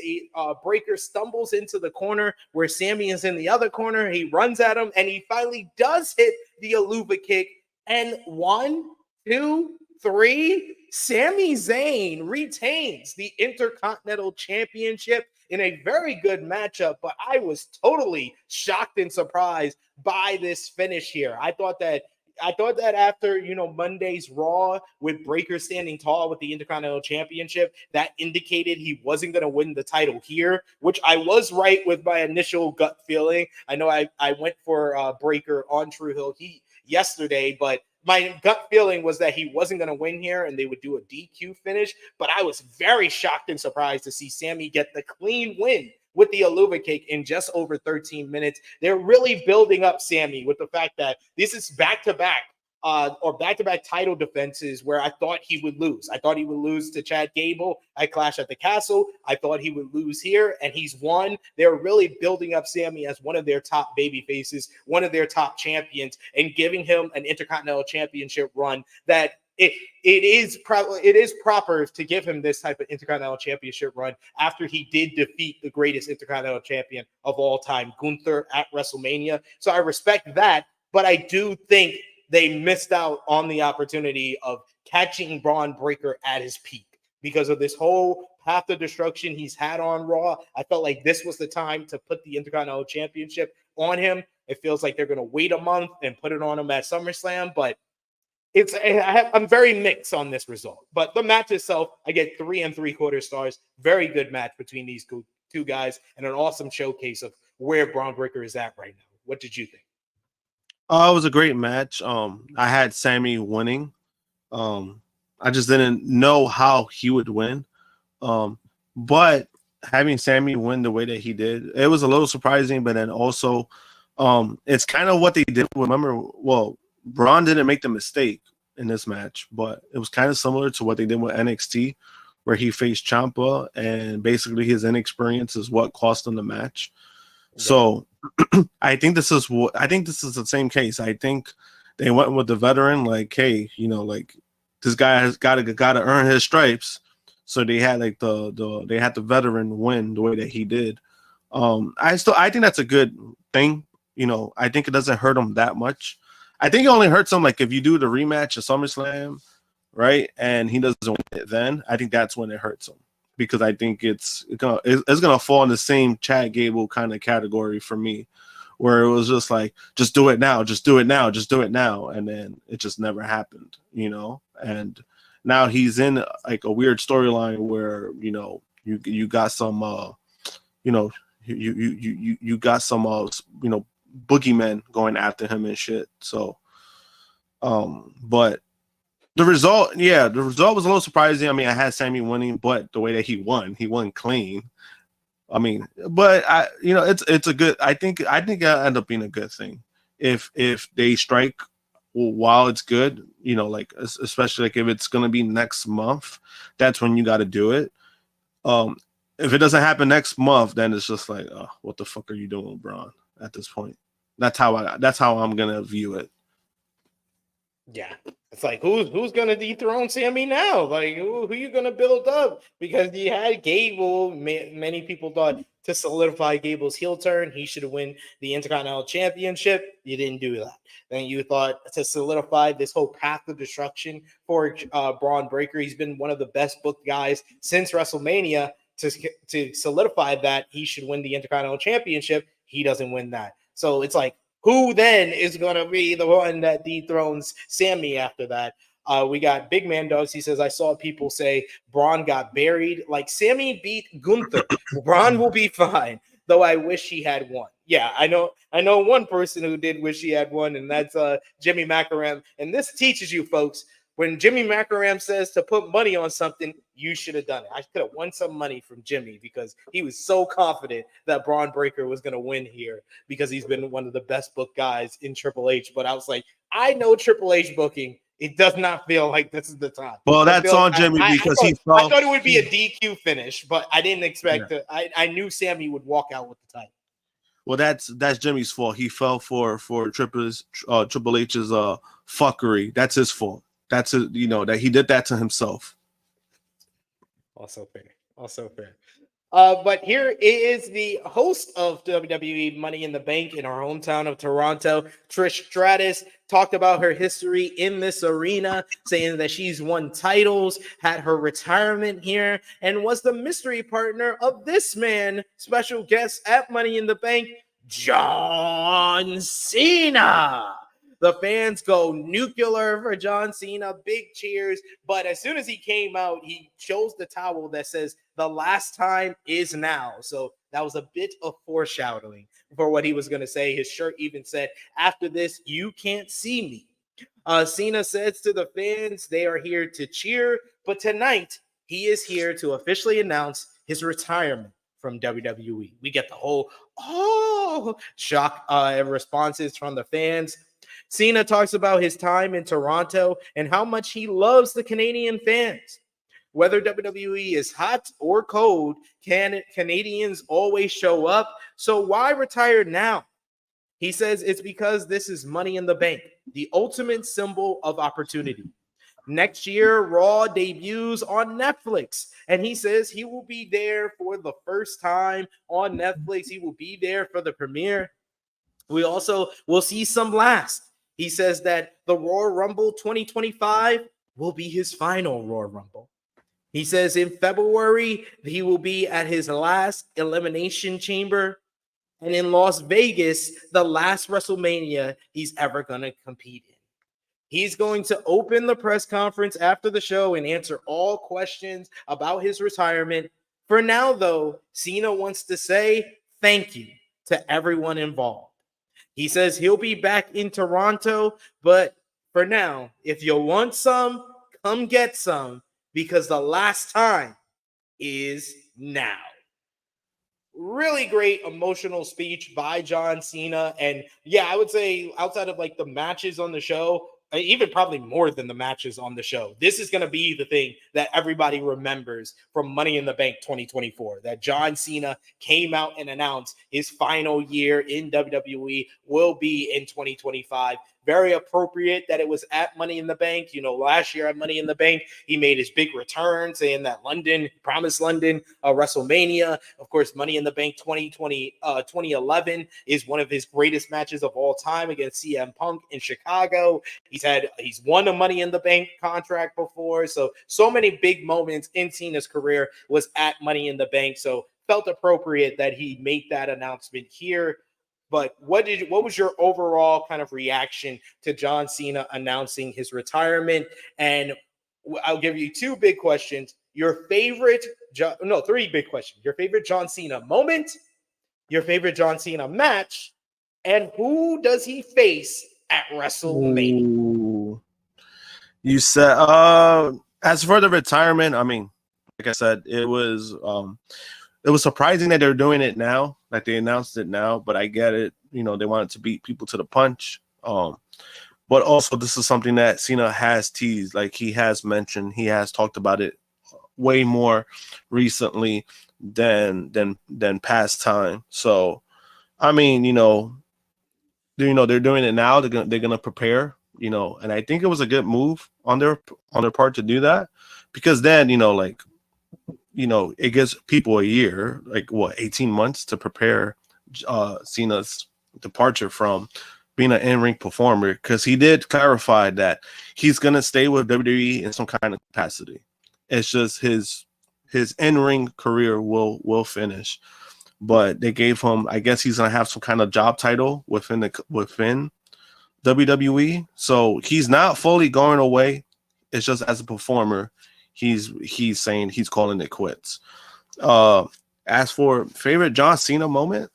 Breaker stumbles into the corner where Sammy is in the other corner. He runs at him, and he finally does hit the Aluva kick. And 1, 2, 3, Sami Zayn retains the Intercontinental Championship in a very good matchup, but I was totally shocked and surprised by this finish here. I thought that after, Monday's Raw with Breaker standing tall with the Intercontinental Championship, that indicated he wasn't going to win the title here, which I was right with my initial gut feeling. I know I went for Breaker on True Hill Heat yesterday, but my gut feeling was that he wasn't going to win here and they would do a DQ finish, but I was very shocked and surprised to see Sammy get the clean win with the Aluva kick in just over 13 minutes. They're really building up Sammy with the fact that this is back-to-back title defenses where I thought he would lose. I thought he would lose to Chad Gable at Clash at the Castle. I thought he would lose here, and he's won. They're really building up Sammy as one of their top baby faces, one of their top champions, and giving him an Intercontinental Championship run that it is proper to give him this type of Intercontinental Championship run after he did defeat the greatest Intercontinental Champion of all time, Gunther, at WrestleMania. So I respect that, but I do think they missed out on the opportunity of catching Braun Breaker at his peak because of this whole path of destruction he's had on Raw. I felt like this was the time to put the Intercontinental Championship on him. It feels like they're going to wait a month and put it on him at SummerSlam, but I'm very mixed on this result. But the match itself, I get 3 3/4 stars. Very good match between these two guys and an awesome showcase of where Braun Breaker is at right now. What did you think? It was a great match. I had Sammy winning. I just didn't know how he would win. But having Sammy win the way that he did, it was a little surprising. But then also, it's kind of what they did. Remember, Braun didn't make the mistake in this match, but it was kind of similar to what they did with NXT, where he faced Ciampa, and basically his inexperience is what cost him the match. Okay. So I think this is the same case. I think they went with the veteran, like, hey, this guy has got to earn his stripes. So they had the veteran win the way that he did. I think that's a good thing. I think it doesn't hurt him that much. I think it only hurts him like if you do the rematch of SummerSlam, right? And he doesn't win it then. I think that's when it hurts him, because I think it's gonna fall in the same Chad Gable kind of category for me, where it was just like, just do it now, just do it now, just do it now, and then it just never happened, And now he's in like a weird storyline where you got some you got some boogeymen going after him and shit. So, but the result was a little surprising. I mean, I had Sammy winning, but the way that he won clean. I mean, but it's a good. I think it'll end up being a good thing if they strike while it's good. Like especially like if it's gonna be next month, that's when you got to do it. If it doesn't happen next month, then it's just like, oh, what the fuck are you doing, Braun? At this point, that's how I'm gonna view it. Yeah, it's like who's gonna dethrone Sammy now? Like who you gonna build up? Because you had Gable. Many people thought to solidify Gable's heel turn, he should win the Intercontinental Championship. You didn't do that. Then you thought to solidify this whole path of destruction for Braun Breaker. He's been one of the best booked guys since WrestleMania. To solidify that he should win the Intercontinental Championship, he doesn't win that. So it's like, who then is going to be the one that dethrones Sammy after that? We got Big Man Dogs. He says, I saw people say Braun got buried. Like Sammy beat Gunther. Braun will be fine, though I wish he had won. Yeah, I know one person who did wish he had won, and that's Jimmy Macaram. And this teaches you folks, when Jimmy Macaram says to put money on something, you should have done it. I could have won some money from Jimmy because he was so confident that Braun Breaker was going to win here because he's been one of the best booked guys in Triple H. But I was like, I know Triple H booking. It does not feel like this is the time. Well, that's on Jimmy because I thought it would be a DQ finish, but I didn't expect it. I knew Sammy would walk out with the title. Well, that's Jimmy's fault. He fell for Triple H's fuckery. That's his fault. That's that he did that to himself. Also fair. But here is the host of WWE Money in the Bank in our hometown of Toronto, Trish Stratus, talked about her history in this arena, saying that she's won titles, had her retirement here, and was the mystery partner of this man, special guest at Money in the Bank, John Cena. The fans go nuclear for John Cena, big cheers. But as soon as he came out, he chose the towel that says, the last time is now. So that was a bit of foreshadowing for what he was going to say. His shirt even said, after this, you can't see me. Cena says to the fans, they are here to cheer. But tonight, he is here to officially announce his retirement from WWE. We get the whole, shock responses from the fans. Cena talks about his time in Toronto and how much he loves the Canadian fans. Whether WWE is hot or cold, Canadians always show up. So why retire now? He says it's because this is Money in the Bank, the ultimate symbol of opportunity. Next year, Raw debuts on Netflix, and he says he will be there for the first time on Netflix. He will be there for the premiere. We also will see some last. He says that the Royal Rumble 2025 will be his final Royal Rumble. He says in February, he will be at his last Elimination Chamber. And in Las Vegas, the last WrestleMania he's ever going to compete in. He's going to open the press conference after the show and answer all questions about his retirement. For now, though, Cena wants to say thank you to everyone involved. He says he'll be back in Toronto, but for now, if you want some, come get some, because the last time is now. Really great emotional speech by John Cena. And yeah, I would say outside of like the matches on the show, even probably more than the matches on the show, this is going to be the thing that everybody remembers from Money in the Bank 2024, that John Cena came out and announced his final year in WWE will be in 2025. Very appropriate that it was at Money in the Bank. You know, last year at Money in the Bank, he made his big return, saying that London, promised London, WrestleMania. Of course, Money in the Bank 2011 is one of his greatest matches of all time against CM Punk in Chicago. He's won a Money in the Bank contract before. So many big moments in Cena's career was at Money in the Bank. So felt appropriate that he made that announcement here. But what was your overall kind of reaction to John Cena announcing his retirement? And I'll give you three big questions. Your favorite John Cena moment, your favorite John Cena match, and who does he face at WrestleMania? Ooh. You said as for the retirement, I mean, like I said, it was surprising that they're doing it now, like they announced it now, but I get it. You know, they wanted to beat people to the punch. But also this is something that Cena has teased, like he has mentioned, he has talked about it way more recently than past time. So, I mean, they're doing it now. They're gonna prepare you know, and I think it was a good move on their part to do that, because then, you know, like, you know, it gives people a year, like what, 18 months to prepare Cena's departure from being an in-ring performer, because he did clarify that he's gonna stay with WWE in some kind of capacity. It's just his in-ring career will finish, but they gave him, I guess he's gonna have some kind of job title within WWE, so he's not fully going away. It's just as a performer, he's saying he's calling it quits. As for favorite John Cena moment,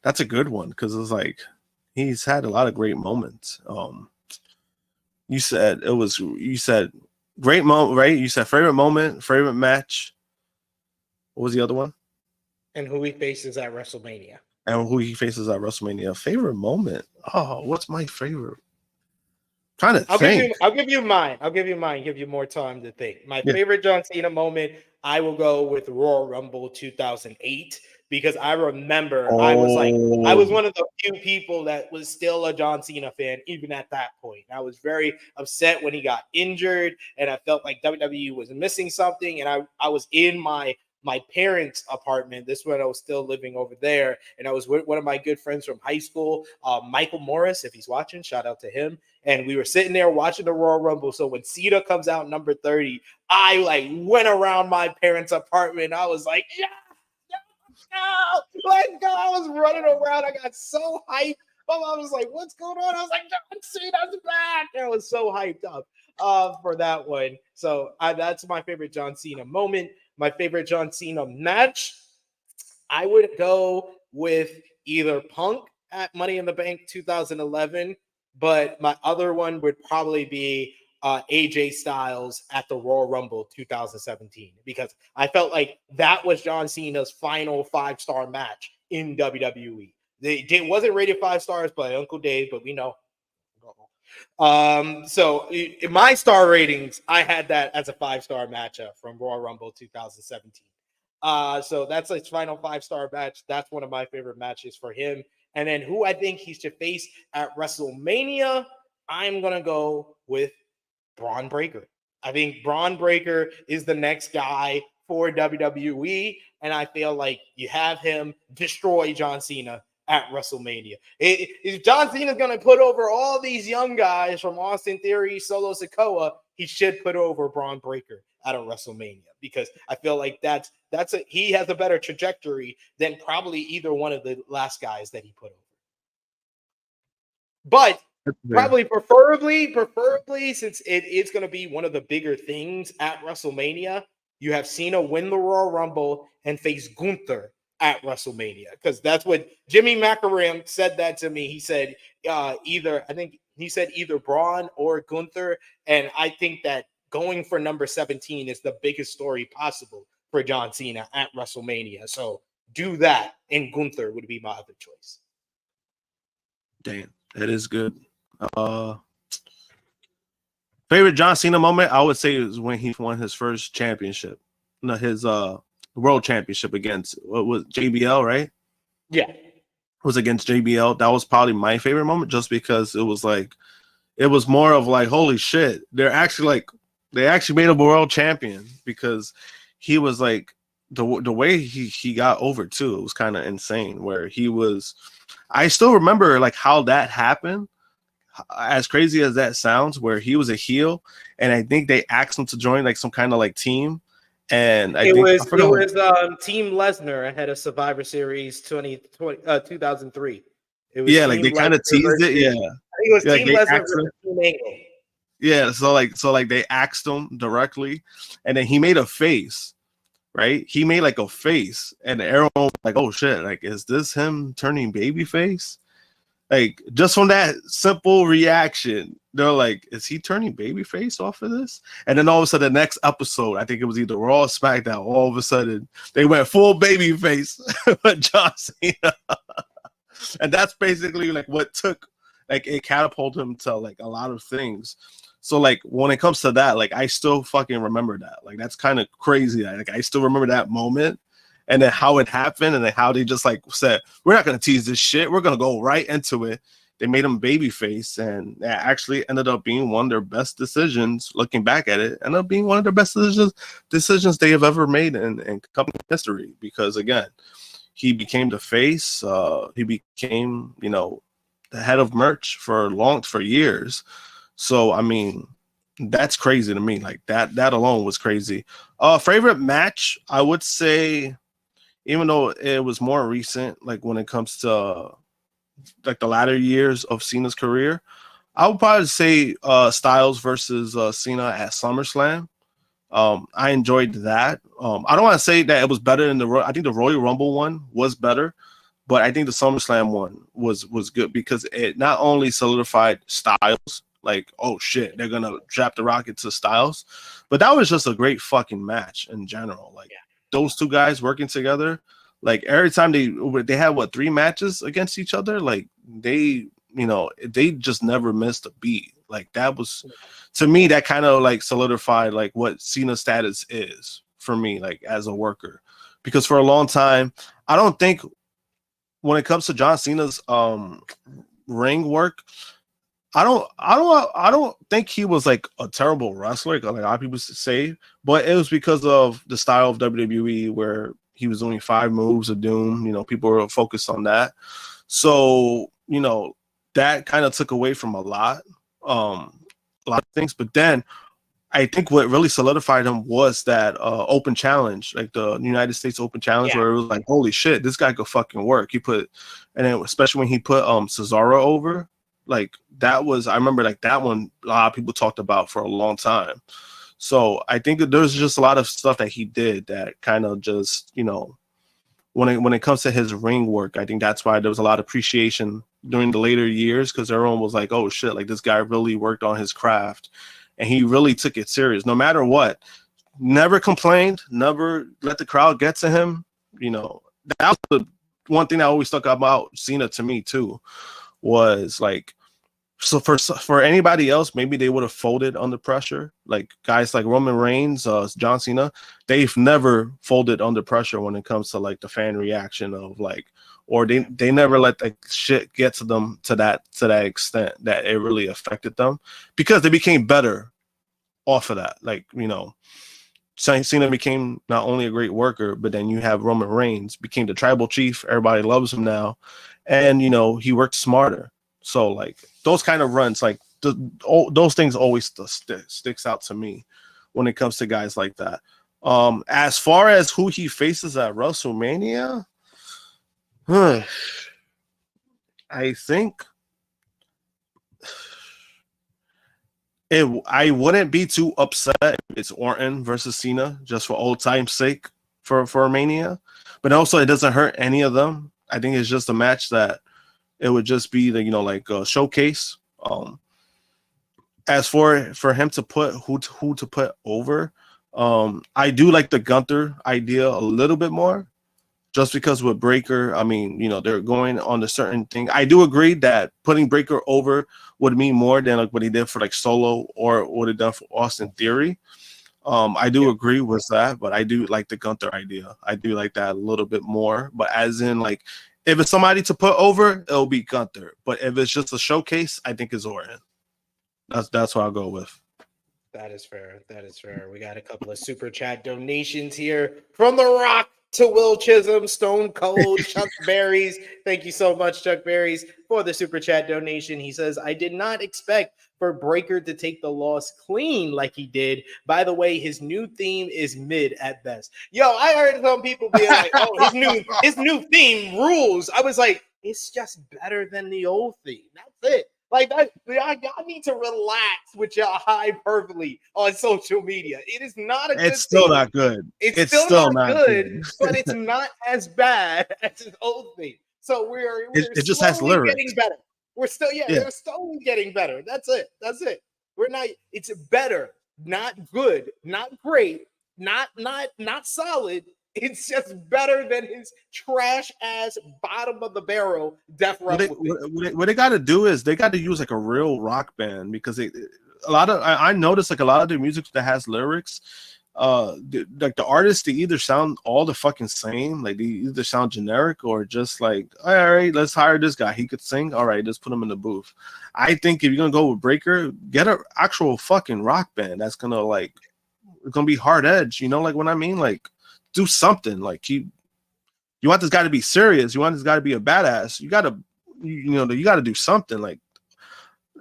that's a good one, because it's like he's had a lot of great moments. You said great moment, right? You said favorite moment, favorite match. What was the other one? And who he faces at WrestleMania. And who he faces at WrestleMania. Favorite moment. Oh, what's my favorite? Trying to think. I'll give you mine. Give you more time to think. My favorite John Cena moment, I will go with Royal Rumble 2008, because I remember I was one of the few people that was still a John Cena fan even at that point. I was very upset when he got injured, and I felt like WWE was missing something, and I was in my parents' apartment. This when I was still living over there, and I was with one of my good friends from high school, Michael Morris. If he's watching, shout out to him. And we were sitting there watching the Royal Rumble. So when Cena comes out number 30, I like went around my parents' apartment. I was like, yeah, let's go. I was running around. I got so hyped. My mom was like, what's going on? I was like, John Cena's back. I was so hyped up for that one. So that's my favorite John Cena moment. My favorite John Cena match, I would go with either Punk at Money in the Bank 2011, but my other one would probably be AJ Styles at the Royal Rumble 2017, because I felt like that was John Cena's final 5-star match in WWE. It wasn't rated 5 stars by Uncle Dave, but we know. So in my star ratings, I had that as a 5-star matchup from Royal Rumble 2017. So that's his final 5-star match. That's one of my favorite matches for him. And then who I think he should face at WrestleMania, I'm gonna go with Braun Breaker. I think Braun Breaker is the next guy for WWE, and I feel like you have him destroy John Cena at WrestleMania. If John Cena is going to put over all these young guys from Austin Theory, Solo Sikoa, he should put over Braun Breaker at a WrestleMania, because I feel like he has a better trajectory than probably either one of the last guys that he put over. But probably preferably, since it is going to be one of the bigger things at WrestleMania, you have Cena win the Royal Rumble and face Gunther at WrestleMania, because that's what Jimmy McIlvain said that to me. He said either Braun or Gunther, and I think that going for number 17 is the biggest story possible for John Cena at WrestleMania. So do that, and Gunther would be my other choice. Damn, that is good. Favorite John Cena moment, I would say, is when he won his first championship. No, his world championship against, what was JBL, right? Yeah. It was against JBL. That was probably my favorite moment, just because it was more of like, holy shit, they actually made him a world champion, because he was like, the way he got over too, it was kind of insane, where I still remember like how that happened, as crazy as that sounds, where he was a heel, and I think they asked him to join like some kind of like team. And it was Team Lesnar ahead of Survivor Series 2003. It was like they kind of teased it. Yeah, I think it was Team Lesnar versus Team Angle. Yeah, so like they asked him directly, and then he made a face, right? He made like a face, and everyone was like, "Oh shit! Like, is this him turning babyface?" Like, just from that simple reaction, they're like, is he turning babyface off of this? And then all of a sudden, the next episode, I think it was either Raw or SmackDown, all of a sudden, they went full babyface with John Cena. And that's basically like what it catapulted him to like a lot of things. So like when it comes to that, like I still fucking remember that. Like that's kind of crazy. Like I still remember that moment. And then how it happened, and then how they just like said, we're not going to tease this shit. We're going to go right into it. they made him babyface, and that actually ended up being one of their best decisions. Looking back at it, ended up being one of their best decisions they have ever made in company history. Because again, he became the face. He became, you know, the head of merch for years. So I mean, that's crazy to me. Like that alone was crazy. Favorite match, I would say, even though it was more recent, like when it comes to like the latter years of Cena's career, I would probably say Styles versus Cena at SummerSlam. I enjoyed that. I don't want to say that it was better than I think the Royal Rumble one was better, but I think the SummerSlam one was good because it not only solidified Styles, like, oh shit, they're gonna trap the Rocket to Styles, but that was just a great fucking match in general. Like those two guys working together, like every time they had 3 matches against each other, like they just never missed a beat. Like that was, to me, that kind of like solidified like what Cena's status is for me, like as a worker, because for a long time, I don't think when it comes to John Cena's ring work, I don't think he was like a terrible wrestler, like a lot of people say, but it was because of the style of WWE where he was doing 5 moves of doom. You know, people were focused on that. So, you know, that kind of took away from a lot of things. But then I think what really solidified him was that open challenge, like the United States Open Challenge, where it was like, holy shit, this guy could fucking work. And then especially when he put Cesaro over, like that was, I remember like that one a lot of people talked about for a long time. So I think that there's just a lot of stuff that he did that kind of just, you know, when it comes to his ring work, I think that's why there was a lot of appreciation during the later years, because everyone was like, oh shit, like this guy really worked on his craft and he really took it serious no matter what. Never complained, never let the crowd get to him. You know, that was the one thing that always stuck about Cena to me too, was like, so for anybody else, maybe they would have folded under pressure. Like guys like Roman Reigns, John Cena, they've never folded under pressure when it comes to like the fan reaction of like, or they never let that shit get to them to that extent that it really affected them, because they became better off of that. Like, you know, Cena became not only a great worker, but then you have Roman Reigns became the tribal chief. Everybody loves him now, and you know he worked smarter. So like those kind of runs, like those things always sticks out to me when it comes to guys like that. As far as who he faces at WrestleMania, I think I wouldn't be too upset if it's Orton versus Cena, just for old time's sake for Mania. But also it doesn't hurt any of them. I think it's just a match that it would just be the, you know, like a showcase. As for him to put who to put over, I do like the Gunther idea a little bit more, just because with Breaker, I mean, you know, they're going on a certain thing. I do agree that putting Breaker over would mean more than like what he did for like Solo or what he done for Austin Theory. I do agree with that, but I do like the Gunther idea. I do like that a little bit more. But as in like, if it's somebody to put over, it'll be Gunther. But if it's just a showcase, I think it's Orton. That's what I'll go with. That is fair. That is fair. We got a couple of super chat donations here from The Rock to Will Chisholm, Stone Cold, Chuck Berries. Thank you so much, Chuck Berries, for the super chat donation. He says, I did not expect for Breaker to take the loss clean like he did. By the way, his new theme is mid at best. Yo, I heard some people being like, oh, his new theme rules. I was like, it's just better than the old theme. That's it. Like that, y'all need to relax with y'all hyperbole on social media. It is not a good It's still theme. not good. It's still not good, but it's not as bad as his old theme. So we're it just has lyrics. Getting better. We're slowly getting better. That's it. We're not. It's better, not good, not great, not solid. It's just better than his trash ass bottom of the barrel Def Rap. What they got to do is they got to use like a real rock band, because I noticed like a lot of the music that has lyrics, like the artists, they either sound all the fucking same, like they either sound generic or just like, all right, let's hire this guy, he could sing, all right, let's put him in the booth. I think if you're gonna go with Breaker, get an actual fucking rock band that's gonna like, it's gonna be hard edge, you know, like what I mean, like do something, like you want this guy to be serious, you want this guy to be a badass, you gotta do something, like.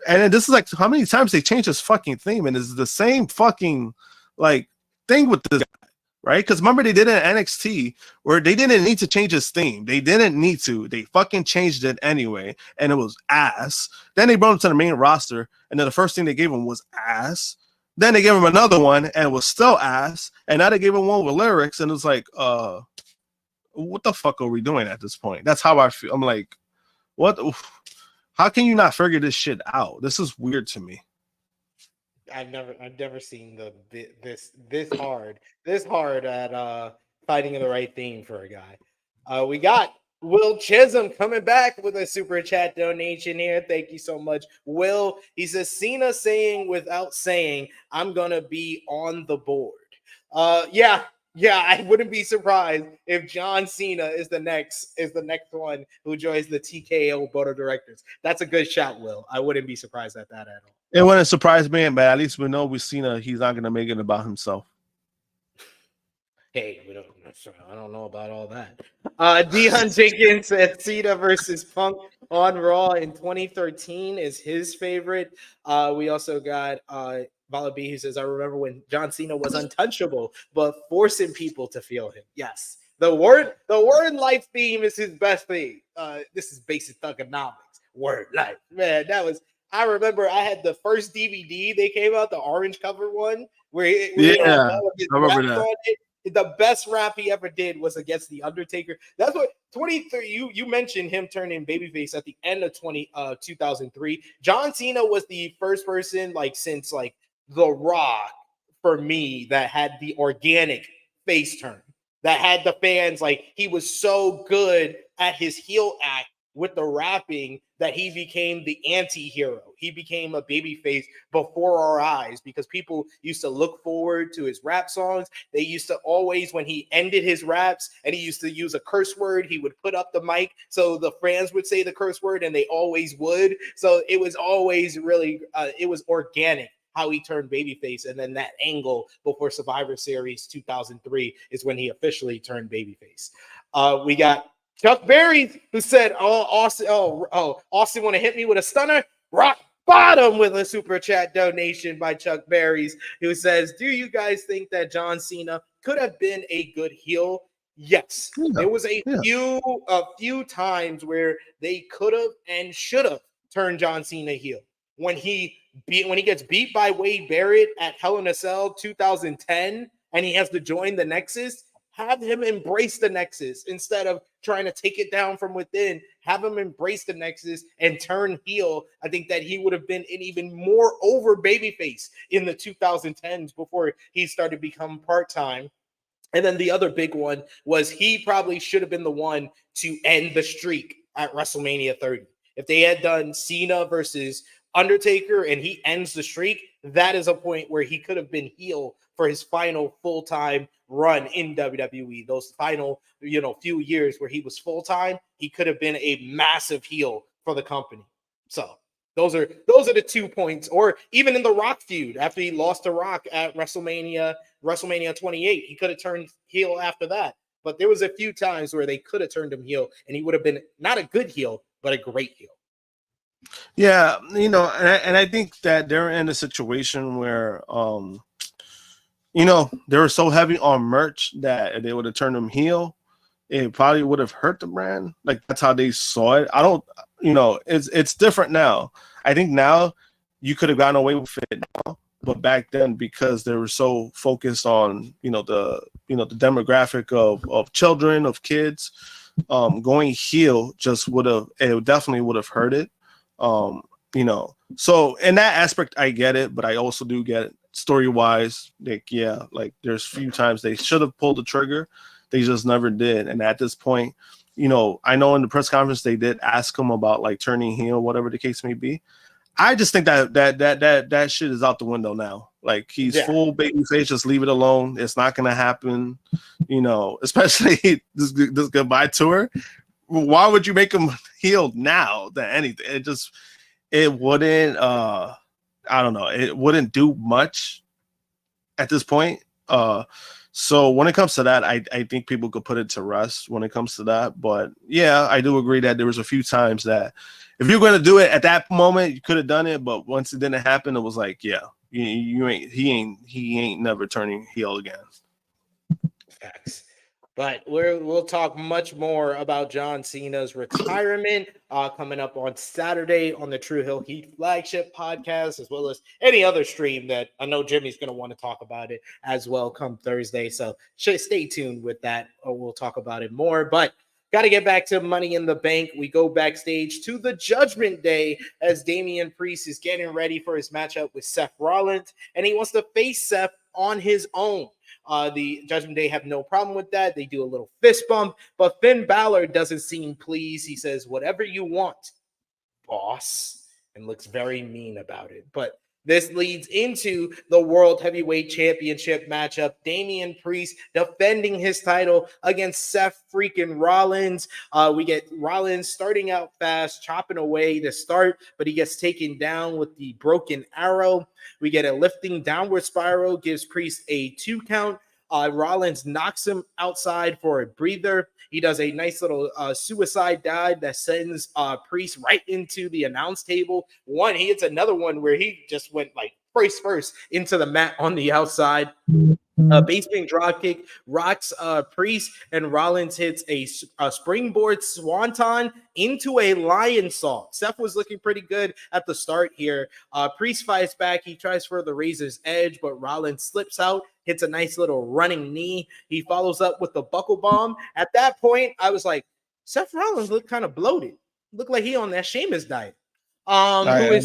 And then this is like how many times they changed this fucking theme, and it's the same fucking like thing with this guy, right? Because remember they did it in NXT where they didn't need to change his theme. They didn't need to. They fucking changed it anyway, and it was ass. Then they brought him to the main roster, and then the first thing they gave him was ass. Then they gave him another one, and it was still ass. And now they gave him one with lyrics, and it's like, what the fuck are we doing at this point? That's how I feel. I'm like, what? How can you not figure this shit out? This is weird to me. I've never seen this hard at finding the right theme for a guy. We got Will Chisholm coming back with a super chat donation here. Thank you so much, Will. He says Cena saying without saying, "I'm gonna be on the board." Yeah, I wouldn't be surprised if John Cena is the next one who joins the TKO board of directors. That's a good shout, Will. I wouldn't be surprised at that at all. It wouldn't surprise me, but at least we know with Cena, he's not gonna make it about himself. Hey, I don't know about all that. Dion Jenkins said Cena versus Punk on Raw in 2013 is his favorite. We also got Vala B, who says, I remember when John Cena was untouchable, but forcing people to feel him. Yes. The word life theme is his best thing. This is basic thugonomics. Word life. Man, I remember I had the first DVD they came out, the orange cover one, where I remember that. The best rap he ever did was against The Undertaker. That's what 23. You mentioned him turning babyface at the end of 2003. John Cena was the first person since The Rock for me that had the organic face turn, that had the fans he was so good at his heel act with the rapping that he became the anti-hero. He became a babyface before our eyes because people used to look forward to his rap songs. They used to always, when he ended his raps and he used to use a curse word, he would put up the mic so the fans would say the curse word, and they always would. So it was always really, it was organic how he turned babyface. And then that angle before Survivor Series 2003 is when he officially turned babyface. We got Chuck Berry, who said, Austin want to hit me with a stunner? Rock bottom with a super chat donation by Chuck Berry's, who says, do you guys think that John Cena could have been a good heel? Yes. Yeah. There was a few times where they could have and should have turned John Cena heel. When he gets beat by Wade Barrett at Hell in a Cell 2010 and he has to join the Nexus, have him embrace the Nexus instead of trying to take it down from within. Have him embrace the Nexus and turn heel. I think that he would have been an even more over babyface in the 2010s before he started to become part-time. And then the other big one was he probably should have been the one to end the streak at WrestleMania 30. If they had done Cena versus Undertaker and he ends the streak, that is a point where he could have been heel for his final full-time run in WWE. Those final, few years where he was full-time, he could have been a massive heel for the company. So those are the 2 points. Or even in the Rock feud, after he lost to Rock at WrestleMania 28, he could have turned heel after that. But there was a few times where they could have turned him heel, and he would have been not a good heel, but a great heel. Yeah, and I think that they're in a situation where, they were so heavy on merch that if they would have turned them heel, it probably would have hurt the brand. Like, that's how they saw it. I don't, it's different now. I think now you could have gotten away with it now, but back then, because they were so focused on, the demographic of children, of kids, going heel definitely would have hurt it. So in that aspect, I get it, but I also do get it story-wise. There's few times they should have pulled the trigger. They just never did. And at this point, I know in the press conference, they did ask him about turning heel, whatever the case may be. I just think that shit is out the window now. Like he's full babyface. Just leave it alone. It's not gonna happen. You know, especially this goodbye tour. Why would you make him heel now than anything? It wouldn't. I don't know. It wouldn't do much at this point. So when it comes to that, I think people could put it to rest when it comes to that. But yeah, I do agree that there was a few times that if you're going to do it at that moment, you could have done it. But once it didn't happen, it was like, yeah, he ain't never turning heel again. Facts. But we'll talk much more about John Cena's retirement coming up on Saturday on the True Hill Heat flagship podcast, as well as any other stream that I know Jimmy's going to want to talk about it as well come Thursday. So stay tuned with that, or we'll talk about it more. But got to get back to Money in the Bank. We go backstage to the Judgment Day as Damian Priest is getting ready for his matchup with Seth Rollins, and he wants to face Seth on his own. The Judgment Day have no problem with that. They do a little fist bump, but Finn Balor doesn't seem pleased. He says, "Whatever you want, boss," and looks very mean about it. But this leads into the World Heavyweight Championship matchup. Damian Priest defending his title against Seth freaking Rollins. We get Rollins starting out fast, chopping away to start, but he gets taken down with the broken arrow. We get a lifting downward spiral, gives Priest a 2 count. Rollins knocks him outside for a breather. He does a nice little suicide dive that sends Priest right into the announce table. He hits another one where he just went like first into the mat on the outside. Basement dropkick rocks Priest, and Rollins hits a springboard swanton into a lion salt. Seth was looking pretty good at the start here. Priest fights back. He tries for the razor's edge, but Rollins slips out, hits a nice little running knee. He follows up with the buckle bomb. At that point, I was like, Seth Rollins looked kind of bloated. Looked like he on that Sheamus diet. I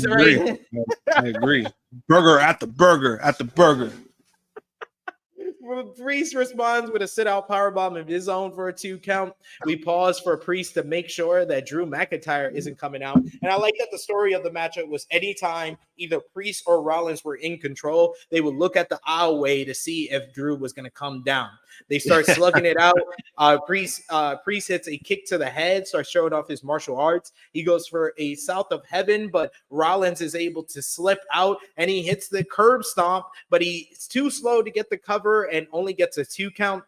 agree. Burger at the burger. Priest responds with a sit-out powerbomb of his own for a 2 count. We pause for Priest to make sure that Drew McIntyre isn't coming out. And I like that the story of the matchup was anytime either Priest or Rollins were in control, they would look at the aisleway to see if Drew was going to come down. They start slugging it out. Priest hits a kick to the head, starts showing off his martial arts. He goes for a South of Heaven, but Rollins is able to slip out, and he hits the curb stomp, but he's too slow to get the cover and only gets a 2 count.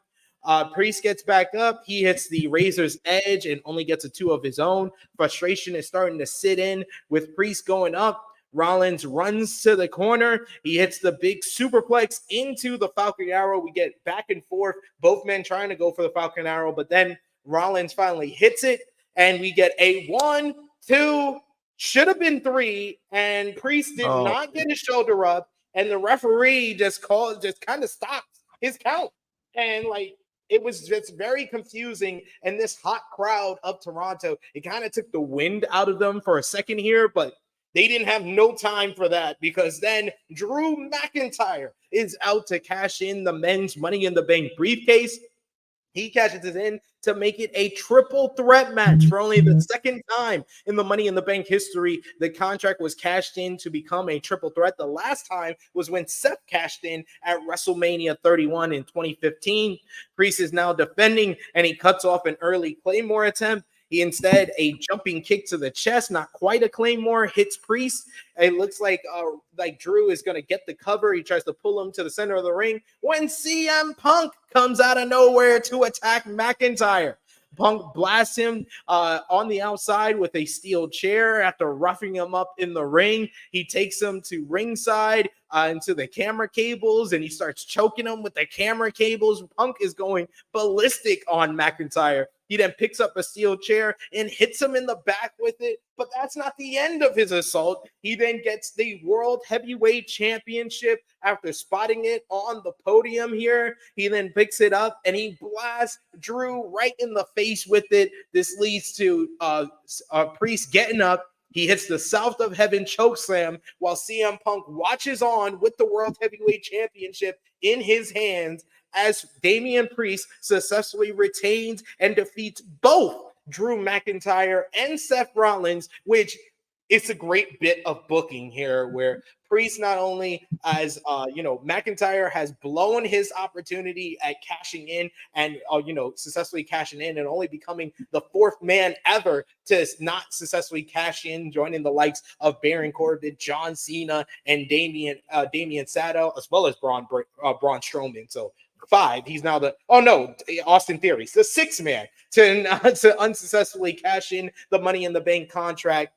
Priest gets back up. He hits the razor's edge and only gets a 2 of his own. Frustration is starting to sit in with Priest going up. Rollins runs to the corner. He hits the big superplex into the Falcon Arrow. We get back and forth, both men trying to go for the Falcon Arrow, but then Rollins finally hits it, and we get a 1, 2, should have been 3, and Priest did not get his shoulder up, and the referee just kind of stopped his count. And like, it was just very confusing. And this hot crowd of Toronto, it kind of took the wind out of them for a second here, but they didn't have no time for that, because then Drew McIntyre is out to cash in the men's Money in the Bank briefcase. He cashes it in to make it a triple threat match for only the second time in the Money in the Bank history. The contract was cashed in to become a triple threat. The last time was when Seth cashed in at WrestleMania 31 in 2015. Priest is now defending, and he cuts off an early Claymore attempt. He instead, a jumping kick to the chest, not quite a Claymore, hits Priest. It looks like Drew is going to get the cover. He tries to pull him to the center of the ring when CM Punk comes out of nowhere to attack McIntyre. Punk blasts him on the outside with a steel chair after roughing him up in the ring. He takes him to ringside into the camera cables, and he starts choking him with the camera cables. Punk is going ballistic on McIntyre. He then picks up a steel chair and hits him in the back with it. But that's not the end of his assault. He then gets the World Heavyweight Championship after spotting it on the podium here. He then picks it up and he blasts Drew right in the face with it. This leads to Priest getting up. He hits the South of Heaven chokeslam while CM Punk watches on with the World Heavyweight Championship in his hands as Damian Priest successfully retains and defeats both Drew McIntyre and Seth Rollins, which it's a great bit of booking here where Priest not only as McIntyre has blown his opportunity at cashing in and successfully cashing in and only becoming the fourth man ever to not successfully cash in, joining the likes of Baron Corbin, John Cena, and Damian Sato, as well as Braun Strowman. So 5. He's now Austin Theory's the 6th man to unsuccessfully cash in the Money in the Bank contract.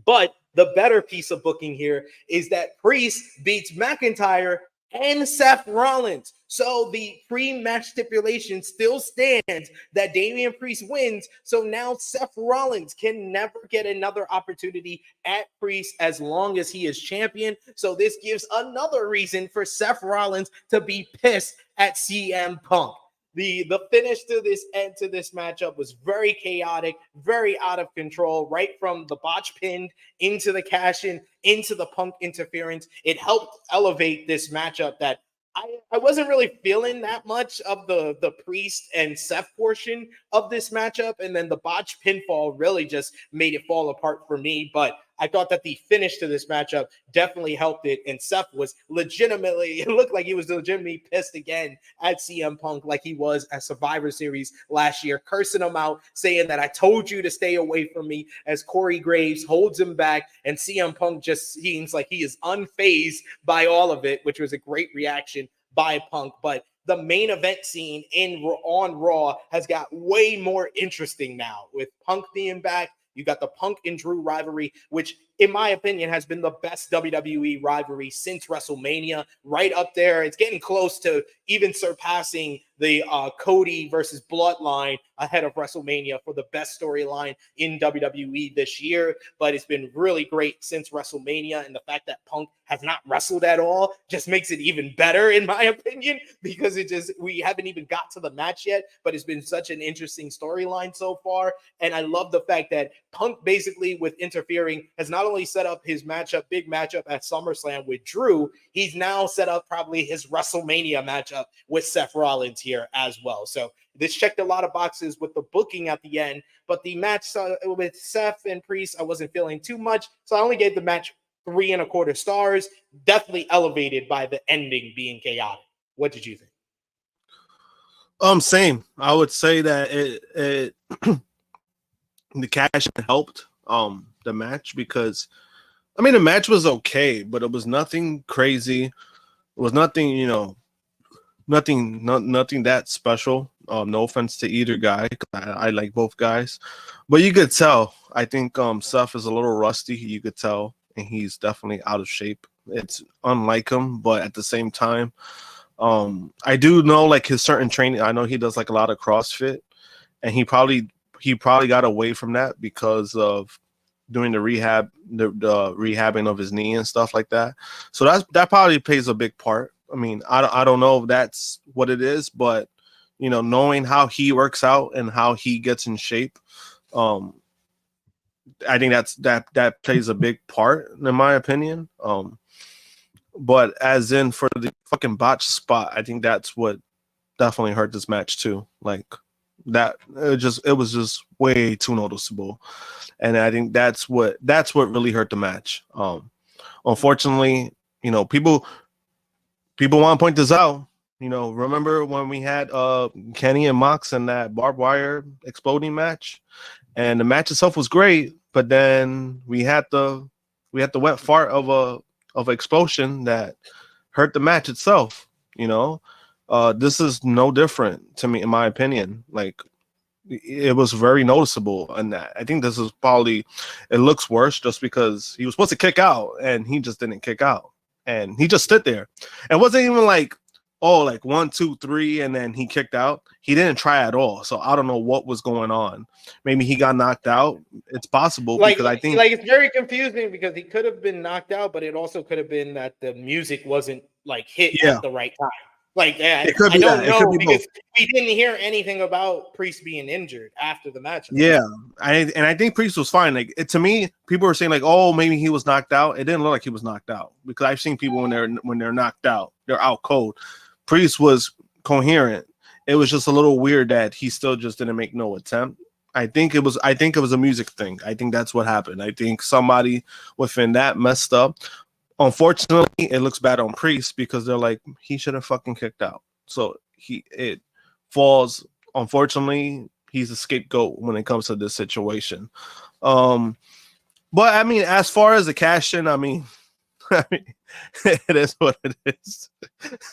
But the better piece of booking here is that Priest beats McIntyre and Seth Rollins. So the pre-match stipulation still stands that Damian Priest wins. So now Seth Rollins can never get another opportunity at Priest as long as he is champion. So this gives another reason for Seth Rollins to be pissed at CM Punk. The finish to this end to this matchup was very chaotic, very out of control, right from the botch pin into the cash in, into the Punk interference. It helped elevate this matchup that I wasn't really feeling that much of the Priest and Seth portion of this matchup. And then the botch pinfall really just made it fall apart for me. But I thought that the finish to this matchup definitely helped it. And Seth was it looked like he was legitimately pissed again at CM Punk like he was at Survivor Series last year, cursing him out, saying that I told you to stay away from me as Corey Graves holds him back. And CM Punk just seems like he is unfazed by all of it, which was a great reaction by Punk. But the main event scene on Raw has got way more interesting now with Punk being back. You got the Punk and Drew rivalry, which in my opinion has been the best WWE rivalry since WrestleMania, right up there. It's getting close to even surpassing the Cody versus Bloodline ahead of WrestleMania for the best storyline in WWE this year. But it's been really great since WrestleMania, and the fact that Punk has not wrestled at all just makes it even better in my opinion, because we haven't even got to the match yet, but it's been such an interesting storyline so far. And I love the fact that Punk basically with interfering has not only set up his big matchup at SummerSlam with Drew, he's now set up probably his WrestleMania matchup with Seth Rollins here as well. So this checked a lot of boxes with the booking at the end, but the match with Seth and Priest, I wasn't feeling too much. So I only gave the match 3.25 stars, definitely elevated by the ending being chaotic. What did you think? Same. I would say that it the cash helped the match, because I mean the match was okay, but it was nothing crazy. It was nothing, nothing that special. No offense to either guy. I like both guys, but you could tell. I think Seth is a little rusty. You could tell, and he's definitely out of shape. It's unlike him, but at the same time, I do know like his certain training. I know he does like a lot of CrossFit, and he probably got away from that because of doing the rehabbing of his knee and stuff like that. So that probably plays a big part. I mean, I don't know if that's what it is, but knowing how he works out and how he gets in shape, I think that plays a big part in my opinion. But as in for the fucking botch spot, I think that's what definitely hurt this match too. Like that, it was just way too noticeable, and I think that's what really hurt the match. Unfortunately, people want to point this out. Remember when we had Kenny and Mox in that barbed wire exploding match, and the match itself was great, but then we had the wet fart of an explosion that hurt the match itself. This is no different to me, in my opinion. Like, it was very noticeable in that. I think this is probably, it looks worse just because he was supposed to kick out and he just didn't kick out, and he just stood there. It wasn't even like, oh, like 1, 2, 3, and then he kicked out. He didn't try at all. So I don't know what was going on. Maybe he got knocked out. It's possible, because I think it's very confusing because he could have been knocked out, but it also could have been that the music wasn't like hit at the right time. Like, it could be I don't know, because both. we didn't hear anything about Priest being injured after the match. Yeah, I think Priest was fine. Like, to me, people were saying like, oh, maybe he was knocked out. It didn't look like he was knocked out, because I've seen people when they're knocked out, they're out cold. Priest was coherent. It was just a little weird that he still just didn't make no attempt. I think it was a music thing. I think that's what happened. I think somebody within that messed up. Unfortunately, it looks bad on Priest because they're like, he should have fucking kicked out. So it falls. Unfortunately, he's a scapegoat when it comes to this situation. But I mean, as far as the cash in, I mean, it is what it is.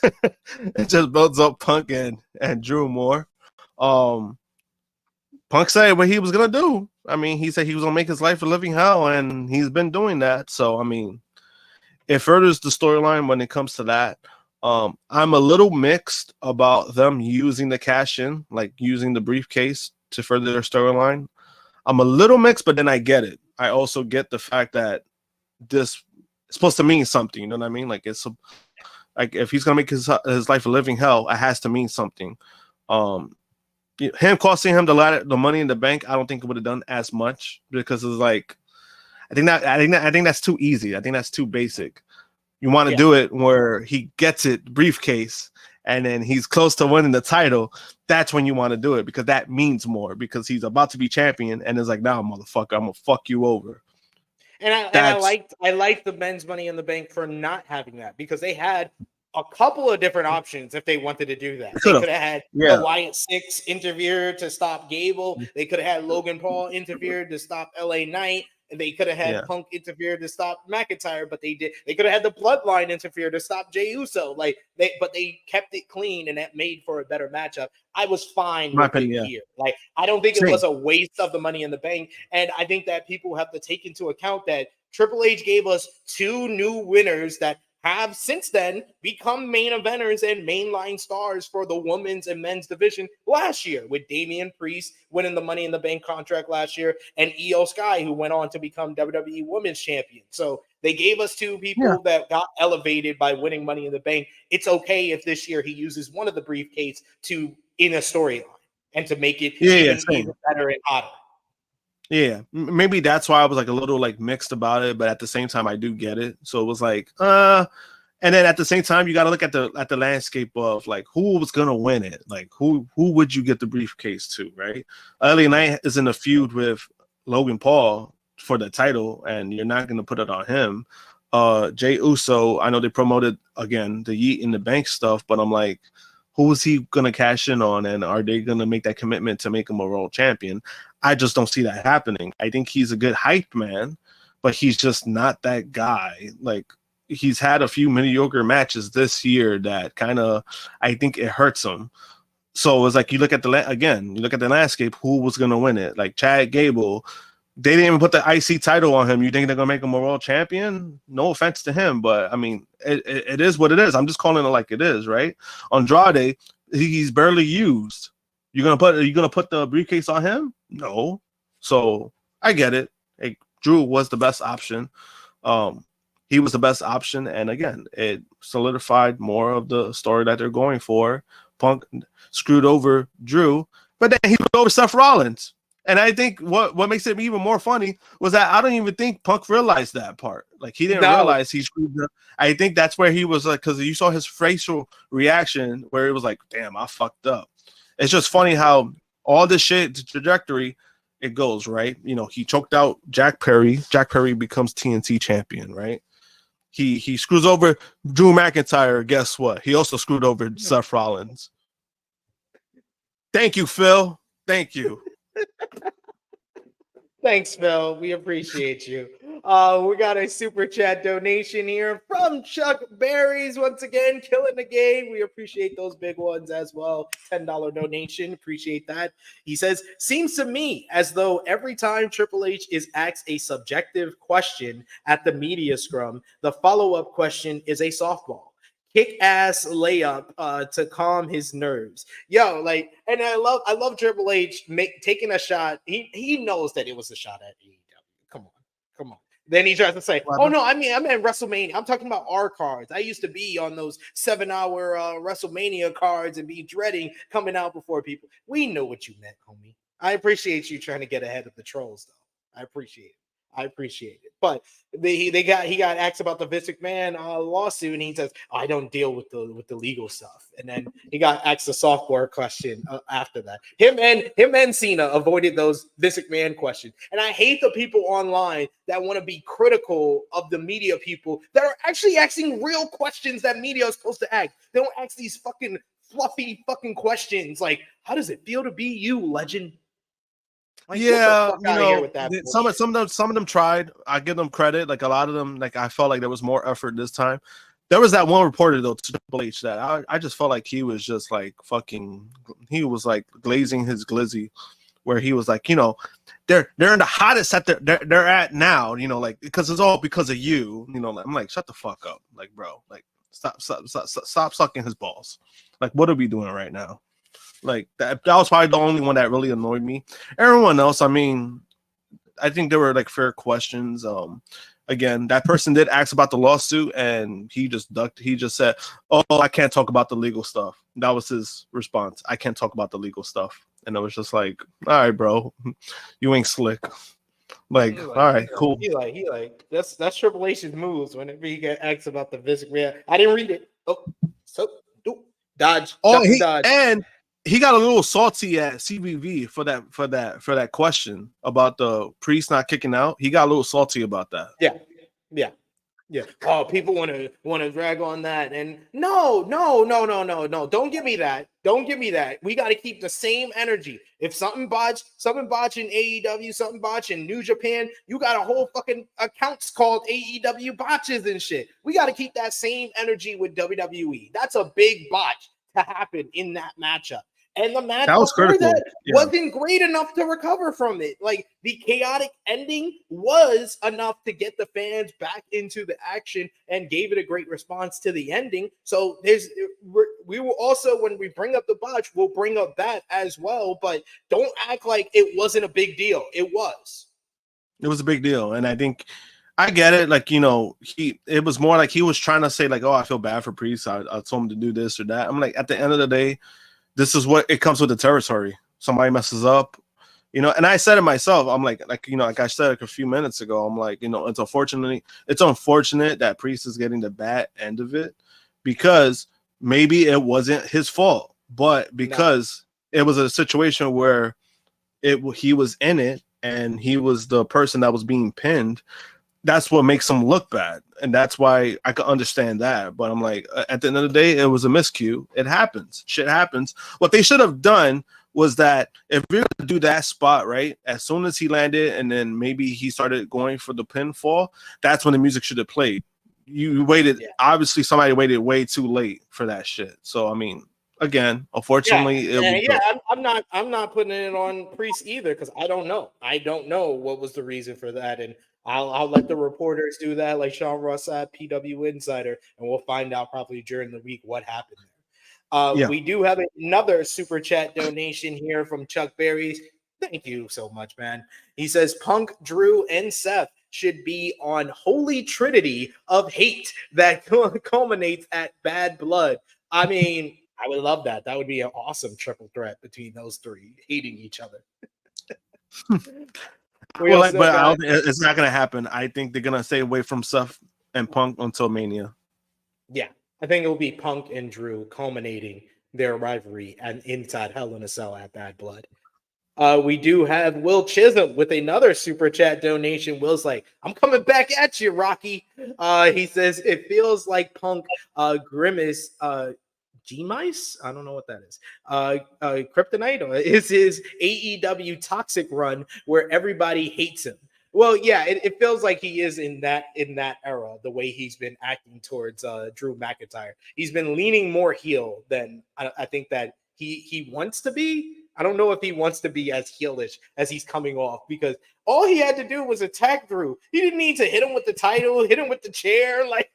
It just builds up Punk and Drew more. Punk said what he was gonna do. I mean, he said he was gonna make his life a living hell, and he's been doing that. So I mean, it furthers the storyline when it comes to that. I'm a little mixed about them using the cash in, like using the briefcase to further their storyline. I'm a little mixed, but then I get it. I also get the fact that this is supposed to mean something. You know what I mean? Like like if he's gonna make his life a living hell, it has to mean something. Him costing him the money in the bank, I don't think it would have done as much because it's like I think that's too easy. I think that's too basic. You want to do it where he gets it briefcase and then he's close to winning the title. That's when you want to do it because that means more because he's about to be champion and it's like, nah, motherfucker, I'm gonna fuck you over. And I liked the men's Money in the Bank for not having that because they had a couple of different options if they wanted to do that. They could have had the Wyatt Six interfere to stop Gable. They could have had Logan Paul interfere to stop LA Knight. And they could have had Punk interfere to stop McIntyre, but they did. They could have had the Bloodline interfere to stop Jey Uso. But they kept it clean, and that made for a better matchup. I was fine with it here. Like, I don't think it was a waste of the Money in the Bank, and I think that people have to take into account that Triple H gave us 2 new winners that have since then become main eventers and mainline stars for the women's and men's division last year, with Damian Priest winning the Money in the Bank contract last year and Io Sky, who went on to become WWE Women's Champion. So they gave us 2 people that got elevated by winning Money in the Bank. It's okay if this year he uses one of the briefcase in a storyline and to make it even better and hotter. Yeah, maybe that's why I was like a little like mixed about it, but at the same time I do get it. So it was like, and then at the same time you got to look at the landscape of like who was gonna win it, like who would you get the briefcase to, right? LA Knight is in a feud with Logan Paul for the title, and you're not gonna put it on him. Jey Uso, I know they promoted again the Yeet in the Bank stuff, but I'm like, who is he gonna cash in on, and are they gonna make that commitment to make him a world champion? I just don't see that happening. I think he's a good hype man, but he's just not that guy. Like, he's had a few mediocre matches this year that kind of, I think it hurts him. So it's like you look at the landscape, who was going to win it? Like Chad Gable, they didn't even put the IC title on him. You think they're going to make him a world champion? No offense to him, but I mean, it is what it is. I'm just calling it like it is, right? Andrade, he's barely used. Are you gonna put the briefcase on him? No. So I get it. Hey, Drew was the best option. He was the best option, and again, it solidified more of the story that they're going for. Punk screwed over Drew, but then he screwed over Seth Rollins. And I think what makes it even more funny was that I don't even think Punk realized that part. Like, he didn't realize he screwed up. I think that's where he was like, because you saw his facial reaction where it was like, damn, I fucked up. It's just funny how all this shit, the trajectory, it goes, right? You know, he choked out Jack Perry. Jack Perry becomes TNT champion, right? He screws over Drew McIntyre. Guess what? He also screwed over Seth Rollins. Thank you, Phil. Thank you. Thanks, Phil. We appreciate you. We got a super chat donation here from Chuck Berries. Once again, killing the game. We appreciate those big ones as well. $10 donation. Appreciate that. He says, seems to me as though every time Triple H is asked a subjective question at the media scrum, the follow-up question is a softball. Kick-ass layup to calm his nerves. Yo, like, and I love Triple H taking a shot. He knows that it was a shot at AEW. Come on. Then he tries to say, "Oh no, I'm at WrestleMania. I'm talking about our cards. I used to be on those 7-hour WrestleMania cards and be dreading coming out before people." We know what you meant, homie. I appreciate you trying to get ahead of the trolls, though. I appreciate it. I appreciate it. But he got asked about the Vince McMahon lawsuit, and he says, I don't deal with the legal stuff. And then he got asked a softball question after that. Him and Cena avoided those Vince McMahon questions. And I hate the people online that want to be critical of the media people that are actually asking real questions that media is supposed to ask. They don't ask these fucking fluffy fucking questions like, how does it feel to be you, legend? Like, Yeah, get the fuck out of here with that some of them tried. I give them credit. Like a lot of them, like I felt like there was more effort this time. There was that one reporter though, Triple H, that I just felt like he was just like fucking. He was like glazing his glizzy, where he was like, you know, they're in the hottest that they're at now. You know, like because it's all because of you. You know, like, I'm like, shut the fuck up, like bro, like stop sucking his balls. Like, what are we doing right now? Like that was probably the only one that really annoyed me. Everyone else, I mean, I think there were like fair questions. Again, that person did ask about the lawsuit, and he just ducked. He just said, "Oh, I can't talk about the legal stuff." That was his response. I can't talk about the legal stuff, and it was just like, "All right, bro, you ain't slick." Like, all right, cool. He like that's Triple H's moves whenever he get asked about the Vince McMahon. I didn't read it. Oh, so dodge. Oh, Dodge. And he got a little salty at CBV for that question about the priest not kicking out. He got a little salty about that. Yeah. Oh, people want to drag on that, and no. Don't give me that. We got to keep the same energy. If something botch in AEW, something botch in New Japan, you got a whole fucking accounts called AEW botches and shit. We got to keep that same energy with WWE. That's a big botch to happen in that matchup. And the match that was critical. Wasn't great enough to recover from it. Like the chaotic ending was enough to get the fans back into the action and gave it a great response to the ending. So we will also, when we bring up the botch, we'll bring up that as well. But don't act like it wasn't a big deal. It was. It was a big deal, and I think I get it. Like, you know, it was more like he was trying to say like, "Oh, I feel bad for Priest. I told him to do this or that." I'm like, at the end of the day, this is what it comes with the territory. Somebody messes up, you know. And I said it myself. I'm like you know, like I said like a few minutes ago. I'm like, you know, it's unfortunate that Priest is getting the bad end of it, because maybe it wasn't his fault, but because it was a situation where he was in it and he was the person that was being pinned. That's what makes him look bad, and that's why I could understand that. But I'm like, at the end of the day, it was a miscue. It happens. Shit happens. What they should have done was that if you're gonna do that spot, right, as soon as he landed, and then maybe he started going for the pinfall, that's when the music should have played. You waited. Yeah. Obviously, somebody waited way too late for that shit. So I mean, again, unfortunately, I'm not putting it on Priest either, because I don't know. I don't know what was the reason for that, and I'll let the reporters do that, like Sean Ross at PW Insider, and we'll find out probably during the week what happened there. We do have another super chat donation here from Chuck Berries. Thank you so much, man. He says Punk, Drew, and Seth should be on holy trinity of hate that culminates at Bad Blood. I mean, I would love that. That would be an awesome triple threat between those three hating each other. It's not going to happen. I think they're going to stay away from Seth and Punk until Mania. Yeah, I think it will be Punk and Drew culminating their rivalry and inside Hell in a Cell at Bad Blood. We do have Will Chisholm with another super chat donation. Will's like, I'm coming back at you, Rocky. He says it feels like Punk Grimace G-Mice? I don't know what that is. Kryptonite is his AEW toxic run where everybody hates him. Well, yeah, it feels like he is in that era, the way he's been acting towards Drew McIntyre. He's been leaning more heel than I think that he wants to be. I don't know if he wants to be as heelish as he's coming off, because all he had to do was attack Drew. He didn't need to hit him with the title, hit him with the chair. Like,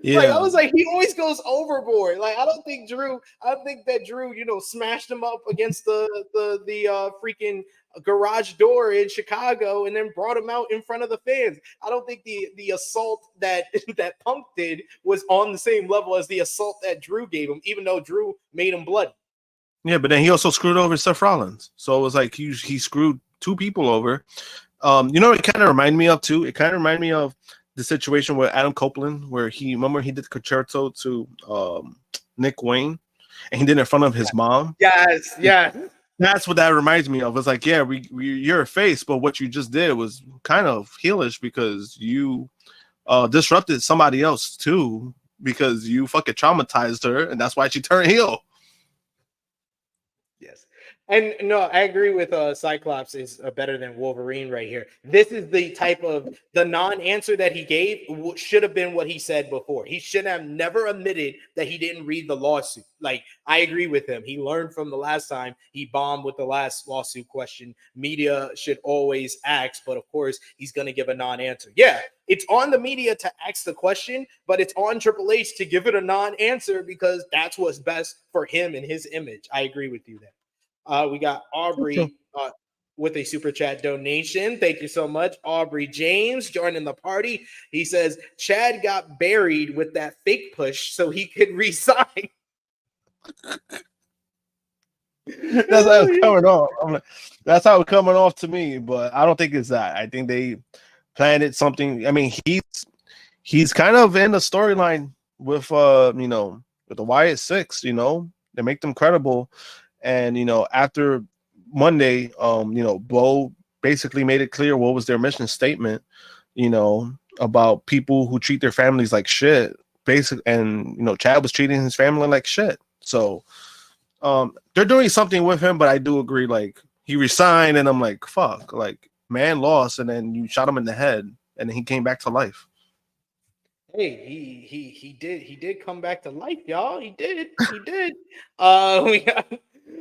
I was like, he always goes overboard. Like, I don't think that Drew, you know, smashed him up against the freaking garage door in Chicago and then brought him out in front of the fans. I don't think the assault that Punk did was on the same level as the assault that Drew gave him, even though Drew made him bloody. Yeah, but then he also screwed over Seth Rollins. So it was like he screwed two people over. You know, it kind of reminded me of too. It kind of reminded me of the situation with Adam Copeland, where he did the concerto to Nick Wayne, and he did it in front of his mom. Yes, yes. That's what that reminds me of. It's like, yeah, you're a face, but what you just did was kind of heelish because you disrupted somebody else too, because you fucking traumatized her, and that's why she turned heel. Yes. And no, I agree with Cyclops is better than Wolverine right here. This is the type of the non-answer that he gave should have been what he said before. He should have never admitted that he didn't read the lawsuit. Like, I agree with him. He learned from the last time he bombed with the last lawsuit question. Media should always ask, but of course he's going to give a non-answer. Yeah, it's on the media to ask the question, but it's on Triple H to give it a non-answer because that's what's best for him and his image. I agree with you there. We got Aubrey with a super chat donation. Thank you so much. Aubrey James joining the party. He says, Chad got buried with that fake push so he could resign. That's how it's coming off. That's how it's coming off to me, but I don't think it's that. I think they planted something. I mean, he's kind of in the storyline with with the Wyatt Six, they make them credible. And after Monday, Bo basically made it clear what was their mission statement, about people who treat their families like shit. And Chad was treating his family like shit. So they're doing something with him, but I do agree, like, he resigned, and I'm like, fuck, like, man lost, and then you shot him in the head, and then he came back to life. Hey, he did come back to life, y'all. He did. We got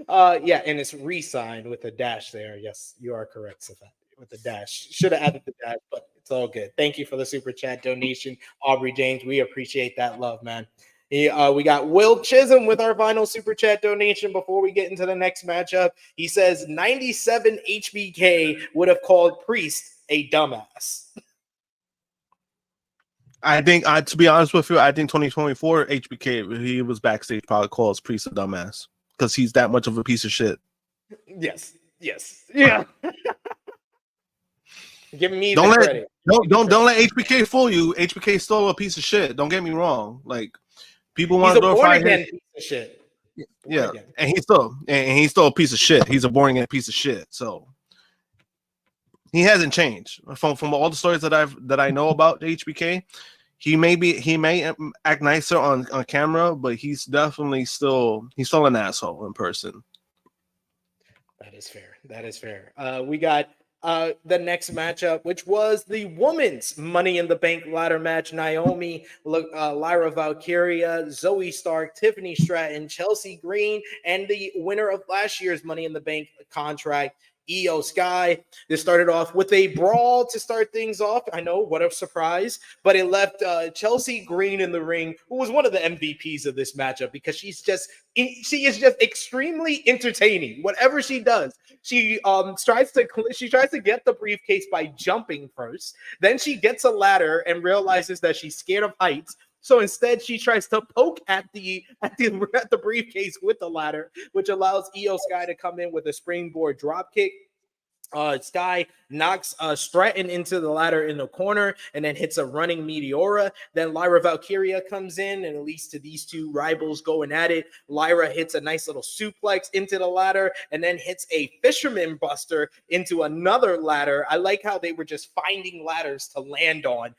yeah, and it's re-signed with a dash there. Yes, you are correct, Seth. With the dash. Should have added the dash, but it's all good. Thank you for the super chat donation, Aubrey James. We appreciate that love, man. We got Will Chisholm with our final super chat donation before we get into the next matchup. He says 97 HBK would have called Priest a dumbass. I think, to be honest with you, I think 2024 HBK, he was backstage, probably calls Priest a dumbass because he's that much of a piece of shit. Yes, yeah. Give me don't the let credit. Don't let HBK fool you. HBK is still a piece of shit. Don't get me wrong. Like, people want to glorify him. Piece of shit. Yeah, and he's still a piece of shit. He's a boring ass piece of shit. So he hasn't changed from all the stories that I know about HBK. He may act nicer on camera, but he's definitely still an asshole in person. That is fair. We got the next matchup, which was the women's Money in the Bank ladder match. Naomi, Lyra Valkyria, Zoe Stark, Tiffany Stratton, Chelsea Green, and the winner of last year's Money in the Bank contract, Io Sky. This started off with a brawl to start things off. I know, what a surprise, but it left Chelsea Green in the ring, who was one of the MVPs of this matchup because she is just extremely entertaining. Whatever she does, she tries to get the briefcase by jumping first. Then she gets a ladder and realizes that she's scared of heights. So instead, she tries to poke at the briefcase with the ladder, which allows Io Sky to come in with a springboard dropkick. Sky knocks Stratton into the ladder in the corner and then hits a running Meteora. Then Lyra Valkyria comes in and it leads to these two rivals going at it. Lyra hits a nice little suplex into the ladder and then hits a fisherman buster into another ladder. I like how they were just finding ladders to land on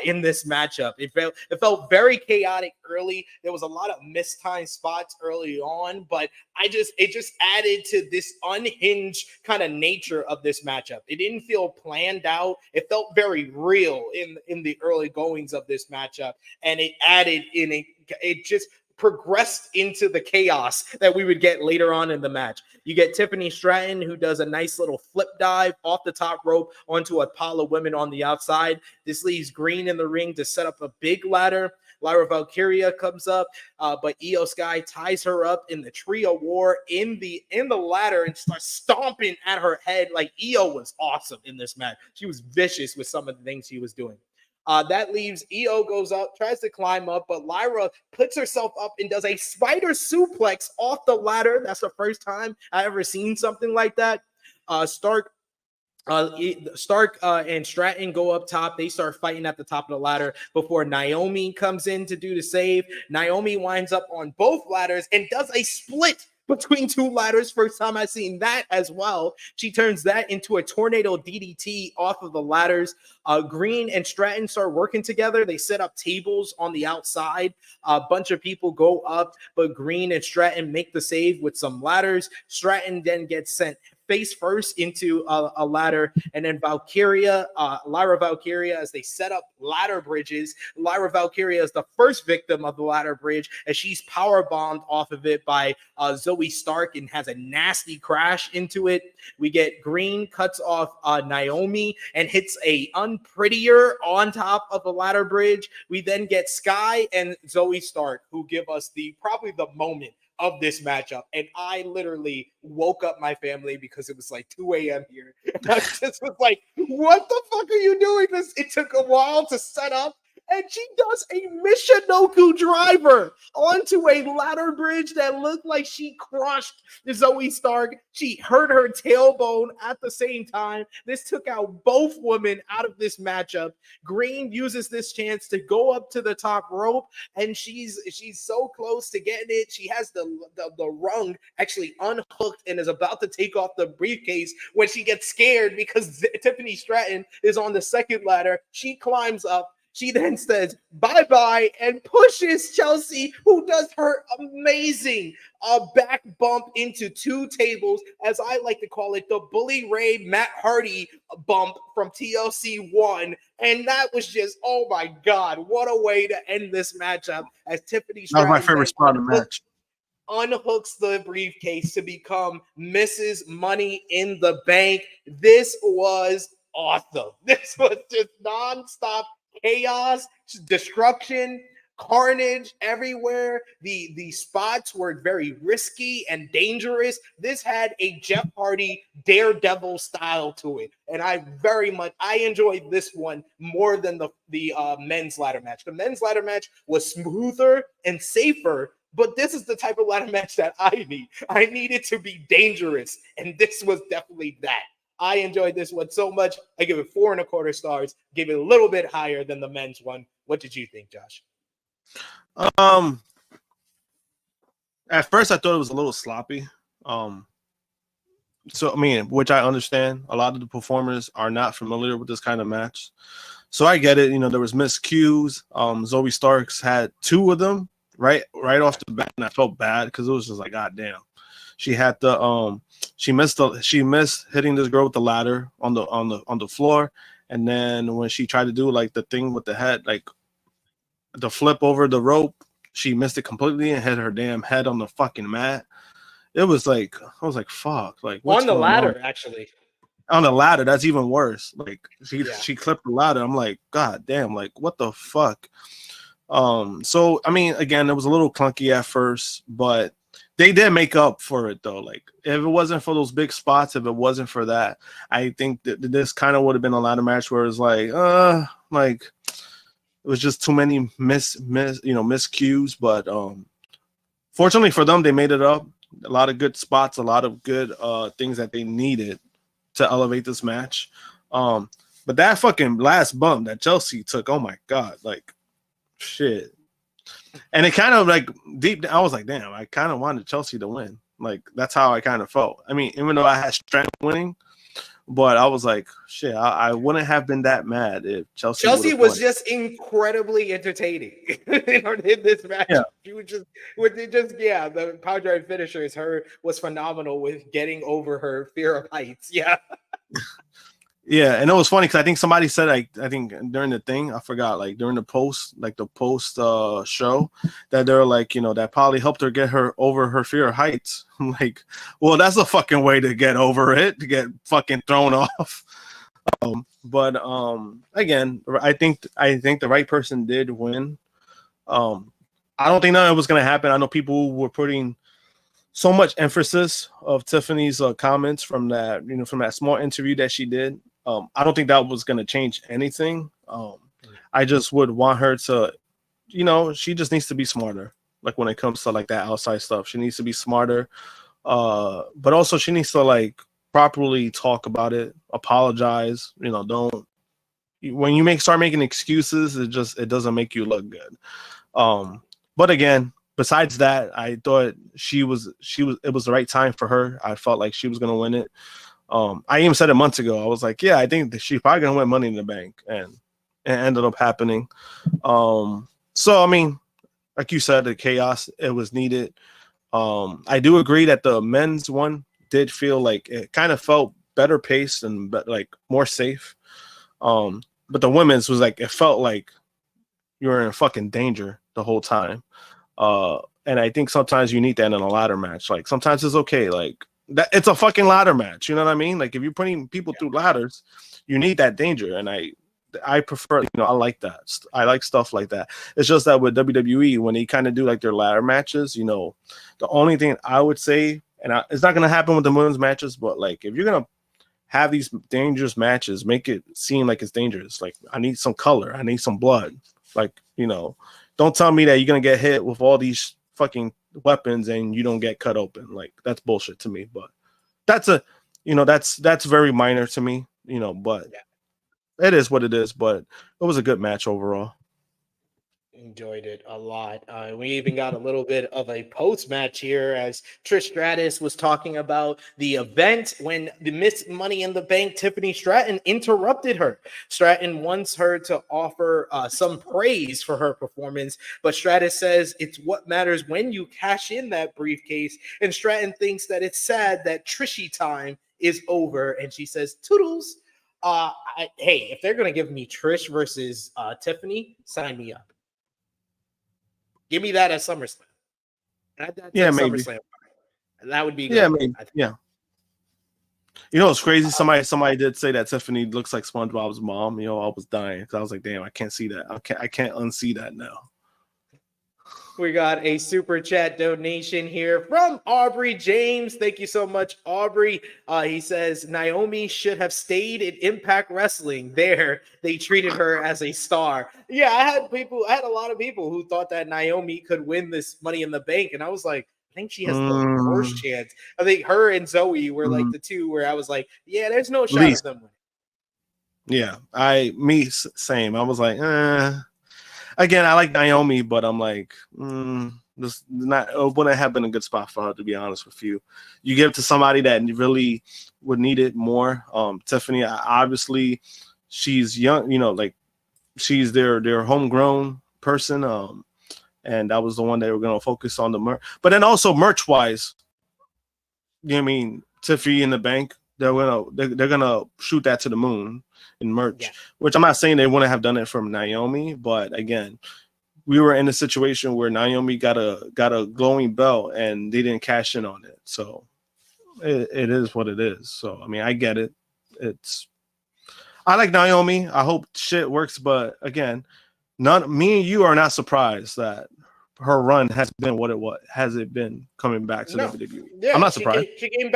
in this matchup. It felt very chaotic early. There was a lot of mistimed spots early on, but it just added to this unhinged kind of nature of this matchup. It didn't feel planned out. It felt very real in the early goings of this matchup, and it just progressed into the chaos that we would get later on in the match. You get Tiffany Stratton, who does a nice little flip dive off the top rope onto a pile of women on the outside. This leaves Green in the ring to set up a big ladder. Lyra Valkyria comes up, but Io Sky ties her up in the trio war in the ladder and starts stomping at her head. Like, Io was awesome in this match. She was vicious with some of the things she was doing. That leaves Io goes up, tries to climb up, but Lyra puts herself up and does a spider suplex off the ladder. That's the first time I ever seen something like that. Stark Stark and Stratton go up top. They start fighting at the top of the ladder before Naomi comes in to do the save. Naomi winds up on both ladders and does a split between two ladders. First time I've seen that as well. She turns that into a tornado DDT off of the ladders. Green and Stratton start working together. They set up tables on the outside. A bunch of people go up, but Green and Stratton make the save with some ladders. Stratton then gets sent face first into a ladder, and then Lyra Valkyria, as they set up ladder bridges. Lyra Valkyria is the first victim of the ladder bridge as she's power bombed off of it by Zoe Stark and has a nasty crash into it. We get Green cuts off Naomi and hits a unprettier on top of the ladder bridge. We then get Sky and Zoe Stark, who give us probably the moment of this matchup. And I literally woke up my family because it was like 2 a.m. here. And I just was like, what the fuck are you doing? It took a while to set up. And she does a Michinoku driver onto a ladder bridge that looked like she crushed Zoe Stark. She hurt her tailbone at the same time. This took out both women out of this matchup. Green uses this chance to go up to the top rope, and she's so close to getting it. She has the rung actually unhooked and is about to take off the briefcase when she gets scared because Tiffany Stratton is on the second ladder. She climbs up. She then says bye-bye and pushes Chelsea, who does her amazing back bump into two tables, as I like to call it, the Bully Ray Matt Hardy bump from TLC 1. And that was just, oh my God, what a way to end this matchup, as Tiffany Stratton, that was my favorite spot of the match, unhooks the briefcase to become Mrs. Money in the Bank. This was awesome. This was just nonstop chaos, destruction, carnage everywhere. The spots were very risky and dangerous. This had a Jeff Hardy Daredevil style to it, and I enjoyed this one more than the men's ladder match. The men's ladder match was smoother and safer, but this is the type of ladder match that I need. I need it to be dangerous, and this was definitely that. I enjoyed this one so much. I give it 4.25 stars. Give it a little bit higher than the men's one. What did you think, Josh? At first I thought it was a little sloppy. So I mean, which I understand. A lot of the performers are not familiar with this kind of match, so I get it. You know, there was miscues. Zoe Starks had 2 of them right off the bat, and I felt bad because it was just like, God damn. She had she missed hitting this girl with the ladder on the floor, and then when she tried to do like the thing with the head, like the flip over the rope, she missed it completely and hit her damn head on the fucking mat. It was like, I was like, fuck, like what's on the going ladder on? actually. On the ladder, that's even worse. Like she clipped the ladder. I'm like, God damn, like what the fuck? So I mean, again, it was a little clunky at first, but they did make up for it though. Like if it wasn't for those big spots, if it wasn't for that, I think that this kind of would have been a ladder match where it's like it was just too many miscues. But fortunately for them, they made it up. A lot of good spots, a lot of good things that they needed to elevate this match. But that fucking last bump that Chelsea took, oh my God, like shit. And it kind of like deep, I was like, damn, I kind of wanted Chelsea to win. Like that's how I kind of felt. I mean, even though I had Stratton winning, but I was like, shit, I wouldn't have been that mad if Chelsea was just incredibly entertaining in this match. Yeah. She was the power drive finishers. Was phenomenal with getting over her fear of heights. Yeah. Yeah, and it was funny because I think somebody said, like, I think during the thing, I forgot, like during the post show, that they're like, you know, that probably helped her get her over her fear of heights. I'm like, well, that's a fucking way to get over it, to get fucking thrown off. But again, I think the right person did win. I don't think none of it was gonna happen. I know people were putting so much emphasis of Tiffany's comments from that small interview that she did. I don't think that was going to change anything. I just would want her to, she just needs to be smarter. Like when it comes to like that outside stuff, she needs to be smarter. But also she needs to like properly talk about it, apologize. Don't when you start making excuses, it doesn't make you look good. But again, besides that, I thought it was the right time for her. I felt like she was gonna win it. I even said it months ago. I was like, yeah, I think that she's probably gonna win Money in the Bank, and it ended up happening. So I mean, like you said, the chaos, it was needed. I do agree that the men's one did feel like it kind of felt better paced and like more safe. But the women's was like, it felt like you were in fucking danger the whole time. And I think sometimes you need that in a ladder match. Like sometimes it's okay. Like that, it's a fucking ladder match. You know what I mean? Like if you're putting people through ladders, you need that danger. And I prefer, I like that. I like stuff like that. It's just that with WWE, when they kind of do like their ladder matches, the only thing I would say, and it's not going to happen with the women's matches, but like if you're going to have these dangerous matches, make it seem like it's dangerous. Like I need some color. I need some blood. Like, don't tell me that you're going to get hit with all these fucking weapons and you don't get cut open. Like that's bullshit to me, but that's that's very minor to me, but it is what it is, but it was a good match overall. Enjoyed it a lot. We even got a little bit of a post-match here as Trish Stratus was talking about the event when the Miss Money in the Bank, Tiffany Stratton, interrupted her. Stratton wants her to offer some praise for her performance, but Stratus says it's what matters when you cash in that briefcase, and Stratton thinks that it's sad that Trishy time is over, and she says, toodles. Hey, if they're going to give me Trish versus Tiffany, sign me up. Give me that at SummerSlam. That's yeah, maybe. SummerSlam. That would be good. Yeah, maybe. Yeah. It's crazy. Somebody did say that Tiffany looks like SpongeBob's mom. I was dying because I was like, damn, I can't see that. I can't unsee that now. We got a super chat donation here from Aubrey James. Thank you so much, Aubrey. He says Naomi should have stayed in Impact Wrestling. There, they treated her as a star. Yeah, I had a lot of people who thought that Naomi could win this Money in the Bank, and I was like, I think she has the worst chance. I think her and Zoe were like the two where I was like, yeah, there's no shot of them winning. Yeah, same. I was like, Again, I like Naomi, but I'm like, this wouldn't have been a good spot for her, to be honest with you. You give it to somebody that really would need it more. Tiffany, obviously, she's young, like she's their homegrown person, and that was the one they were going to focus on the merch. But then also merch-wise, Tiffany in the Bank, they're gonna shoot that to the moon in merch, which I'm not saying they wouldn't have done it from Naomi, but again, we were in a situation where Naomi got a glowing belt and they didn't cash in on it. So it is what it is. So I mean, I get it. I like Naomi. I hope shit works, but again, me and you are not surprised that her run has been what it was. Has it been coming back to WWE? Yeah, I'm not surprised. She came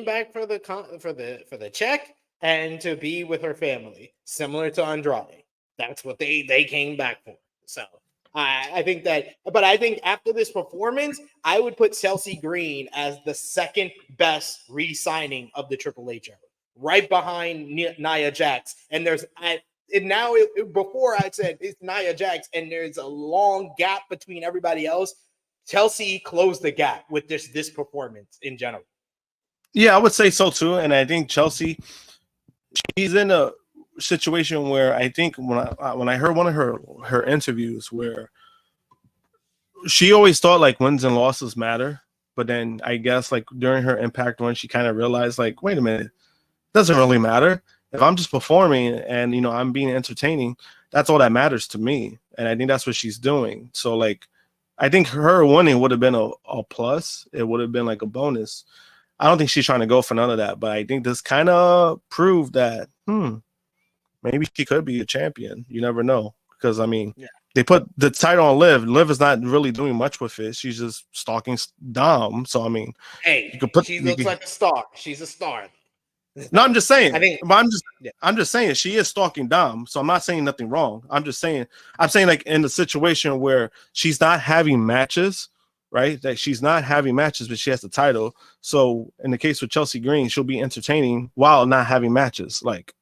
back for the check and to be with her family, similar to Andrade. That's what they came back for. So I think that, but I think after this performance, I would put Chelsea Green as the second best re-signing of the Triple H era, right behind Nia Jax. And before I said it's Nia Jax, and there's a long gap between everybody else. Chelsea closed the gap with this performance in general. Yeah, I would say so too. And I think Chelsea, she's in a situation where I think when I heard one of her interviews where she always thought like wins and losses matter, but then I guess like during her Impact run, she kind of realized like, wait a minute, it doesn't really matter. If I'm just performing and I'm being entertaining, that's all that matters to me. And I think that's what she's doing. So like, I think her winning would have been a plus. It would have been like a bonus. I don't think she's trying to go for none of that, but I think this kind of proved that maybe she could be a champion. You never know, because I mean, they put the title on Liv. Liv is not really doing much with it. She's just stalking Dom. So I mean, hey, she looks like a star. She's a star. No, I'm just saying. I'm just saying she is stalking Dom. So I'm not saying nothing wrong. I'm saying like in the situation where she's not having matches, right? That she's not having matches, but she has the title. So in the case with Chelsea Green, she'll be entertaining while not having matches. Like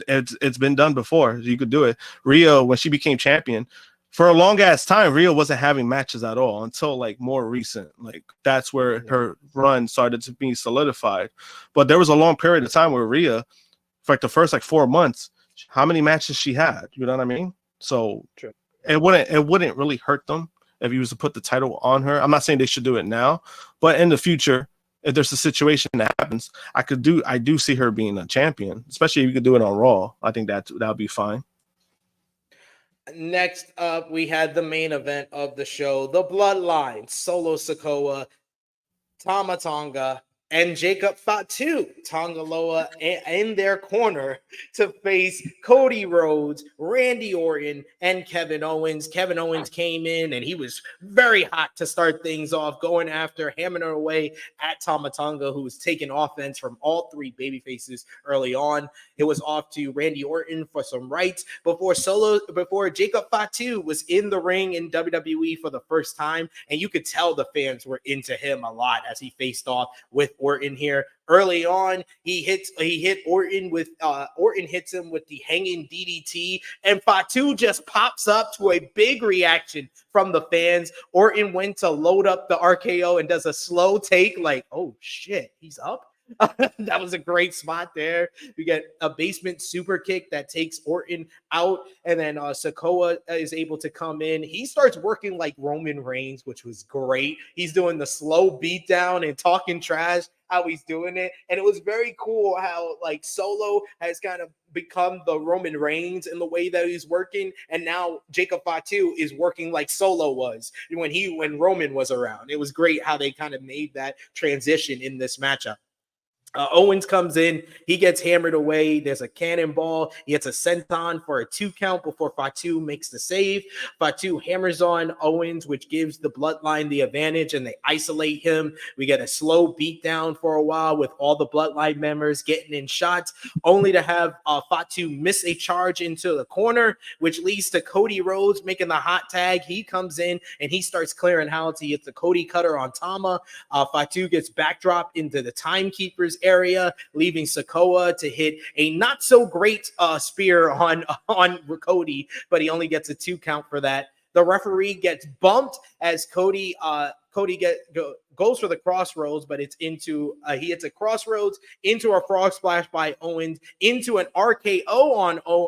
it's been done before. You could do it. Rhea, when she became champion, for a long ass time, Rhea wasn't having matches at all until like more recent. Like that's where her run started to be solidified. But there was a long period of time where Rhea, for like the first like 4 months, how many matches she had? You know what I mean? So True. it wouldn't really hurt them if you was to put the title on her. I'm not saying they should do it now, but in the future, if there's a situation that happens, I do see her being a champion, especially if you could do it on Raw. I think that would be fine. Next up, we had the main event of the show, the Bloodline, Solo Sikoa, Tama Tonga, and Jacob Fatu, Tongaloa, in their corner to face Cody Rhodes, Randy Orton, and Kevin Owens. Kevin Owens came in, and he was very hot to start things off, going after, hammering away at Tama Tonga, who was taking offense from all three babyfaces early on. It was off to Randy Orton for some rights before Jacob Fatu was in the ring in WWE for the first time, and you could tell the fans were into him a lot as he faced off with Orton here. Early on, he hit Orton with Orton hits him with the hanging DDT, and Fatu just pops up to a big reaction from the fans. Orton went to load up the RKO and does a slow take, like, oh shit, he's up. That was a great spot there. You get a basement super kick that takes Orton out, and then Sikoa is able to come in. He starts working like Roman Reigns, which was great. He's doing the slow beatdown and talking trash, how he's doing it. And it was very cool how like Solo has kind of become the Roman Reigns in the way that he's working. And now Jacob Fatu is working like Solo was when Roman was around. It was great how they kind of made that transition in this matchup. Owens comes in, he gets hammered away. There's a cannonball. He gets a senton for a 2 count before Fatu makes the save. Fatu hammers on Owens, which gives the Bloodline the advantage, and they isolate him. We get a slow beatdown for a while with all the Bloodline members getting in shots, only to have Fatu miss a charge into the corner, which leads to Cody Rhodes making the hot tag. He comes in and he starts clearing house. He hits the Cody cutter on Tama. Fatu gets backdrop into the timekeepers area, leaving Sikoa to hit a not so great spear on Cody, but he only gets a 2 count for that. The referee gets bumped as Cody goes for the crossroads, but it's into he hits a crossroads into a frog splash by Owens into an RKO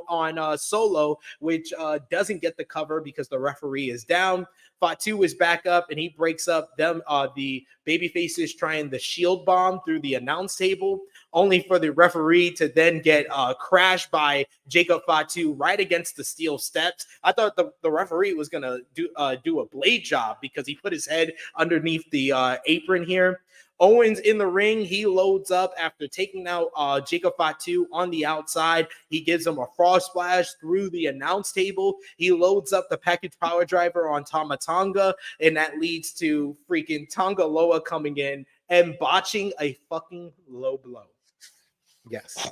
on Solo, which doesn't get the cover because the referee is down. Fatu is back up and he breaks up them. The baby faces trying the shield bomb through the announce table, only for the referee to then get crashed by Jacob Fatu right against the steel steps. I thought the referee was gonna do a blade job because he put his head underneath the apron here. Owens in the ring, he loads up after taking out Jacob Fatu on the outside. He gives him a frog splash through the announce table. He loads up the package power driver on Tama Tonga, and that leads to freaking Tonga Loa coming in and botching a fucking low blow. Yes.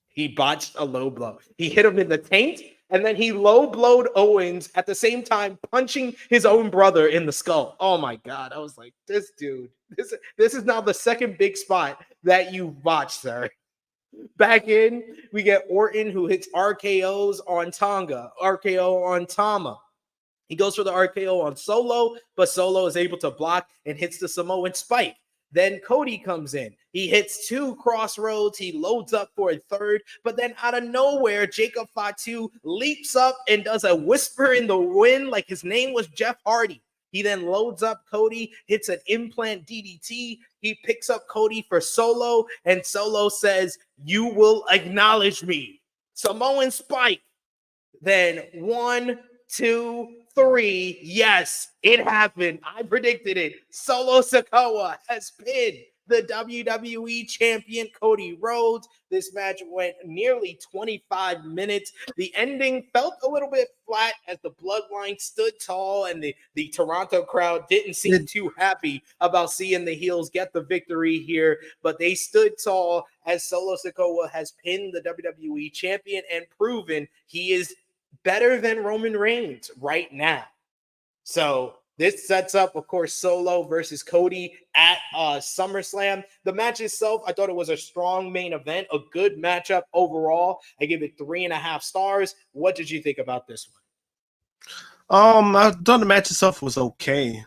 He botched a low blow. He hit him in the taint, and then he low blowed Owens at the same time, punching his own brother in the skull. Oh my God. I was like, this dude, this is now the second big spot that you botched, sir. Back in, we get Orton, who hits RKOs on Tonga, RKO on Tama. He goes for the RKO on Solo, but Solo is able to block and hits the Samoan spike. Then Cody comes in. He hits 2 crossroads. He loads up for a third, but then out of nowhere, Jacob Fatu leaps up and does a whisper in the wind like his name was Jeff Hardy. He then loads up Cody, hits an implant DDT. He picks up Cody for Solo, and Solo says, "You will acknowledge me." Samoan spike. Then 1, 2, 3. Yes, it happened. I predicted it. Solo Sikoa has pinned the WWE champion Cody Rhodes. This match went nearly 25 minutes. The ending felt a little bit flat as the Bloodline stood tall, and the Toronto crowd didn't seem too happy about seeing the heels get the victory here, but they stood tall as Solo Sikoa has pinned the WWE champion and proven he is better than Roman Reigns right now. So this sets up, of course, Solo versus Cody at SummerSlam. The match itself, I thought it was a strong main event, a good matchup overall. I give it 3.5 stars. What did you think about this one? I thought the match itself was okay.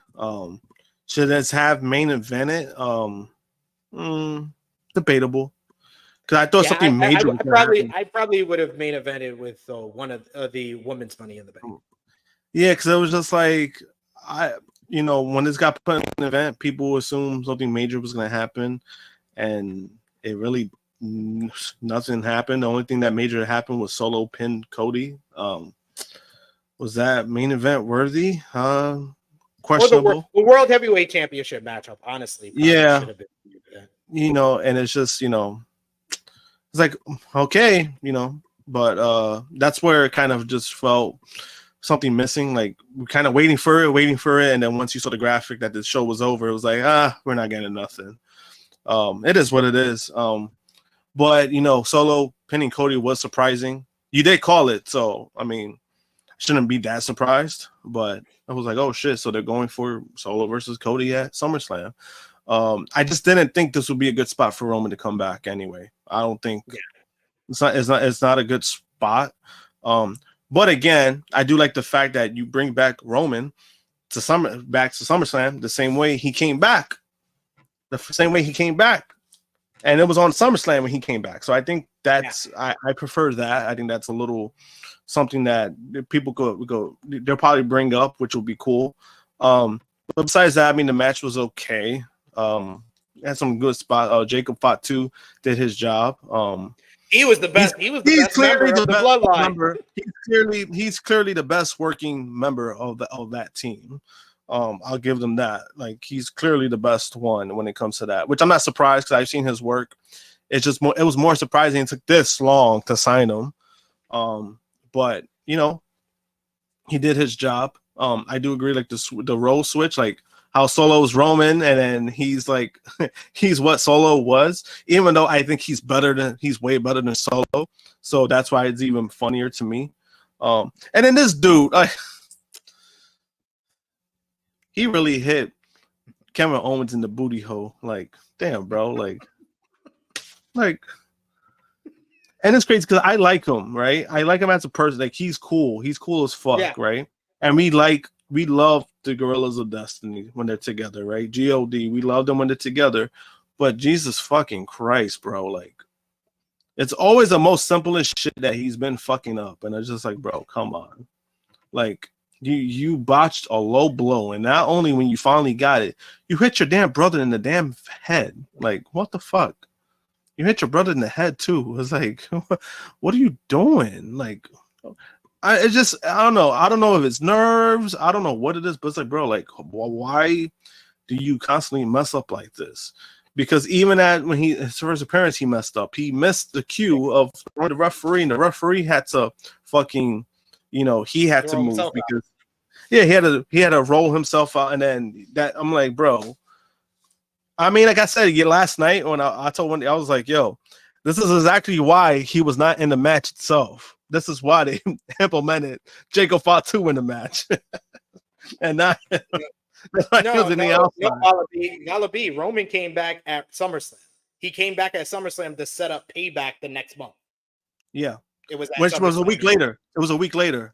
Should it have main evented? Debatable. Because I thought something major. I probably would have main evented with one of the women's Money in the Bank. Yeah, because it was just like when this got put in an event, people assumed something major was going to happen, and it really nothing happened. The only thing that major happened was Solo pinned Cody. Was that main event worthy? Questionable. The World Heavyweight Championship matchup, honestly. Yeah. Should have been, and it's just, it's like, okay, but that's where it kind of just felt something missing. Like, we're kind of waiting for it. And then once you saw the graphic that the show was over, it was like, we're not getting nothing. It is what it is. But, Solo pinning Cody was surprising. You did call it. So, I mean, shouldn't be that surprised, but I was like, oh shit, so they're going for Solo versus Cody at SummerSlam. I just didn't think this would be a good spot for Roman to come back anyway. I don't think it's not a good spot. But again, I do like the fact that you bring back Roman to SummerSlam the same way he came back. The same way he came back. And it was on SummerSlam when he came back. So I think that's I prefer that. I think that's a little something that people they'll probably bring up, which will be cool. But besides that, I mean, the match was okay. Had some good spots. Jacob Fatu did his job. He was the best. He was the best member of the bloodline. He's clearly the best working member of that team. I'll give them that. Like, he's clearly the best one when it comes to that, which I'm not surprised because I've seen his work. It was more surprising it took this long to sign him. But he did his job. I do agree, like the role switch, like how Solo's Roman, and then he's like he's what Solo was, even though I think he's way better than Solo. So that's why it's even funnier to me. And then this dude, he really hit Kevin Owens in the booty hole. Like, damn, bro. Like. And it's crazy because I like him, right? I like him as a person. Like, he's cool. He's cool as fuck, right? And we love the Gorillas of Destiny when they're together, right? G.O.D. We love them when they're together. But Jesus fucking Christ, bro. Like, it's always the most simplest shit that he's been fucking up. And it's just like, bro, come on. Like, you botched a low blow. And not only when you finally got it, you hit your damn brother in the damn head. Like, what the fuck? You hit your brother in the head too. It's like, what are you doing? Like, I don't know. I don't know if it's nerves. I don't know what it is, but it's like, bro, like, why do you constantly mess up like this? Because even when his first appearance, he messed up. He missed the cue of the referee, and the referee had to fucking, he had to move because, he had to roll himself out, and then that I'm like, bro. I mean, like I said, last night when I told Wendy, I was like, yo, this is exactly why he was not in the match itself. This is why they implemented Jacob Fatu in the match. And not Galabi. Roman came back at SummerSlam. He came back at SummerSlam to set up Payback the next month. Yeah. Which was a week later. It was a week later.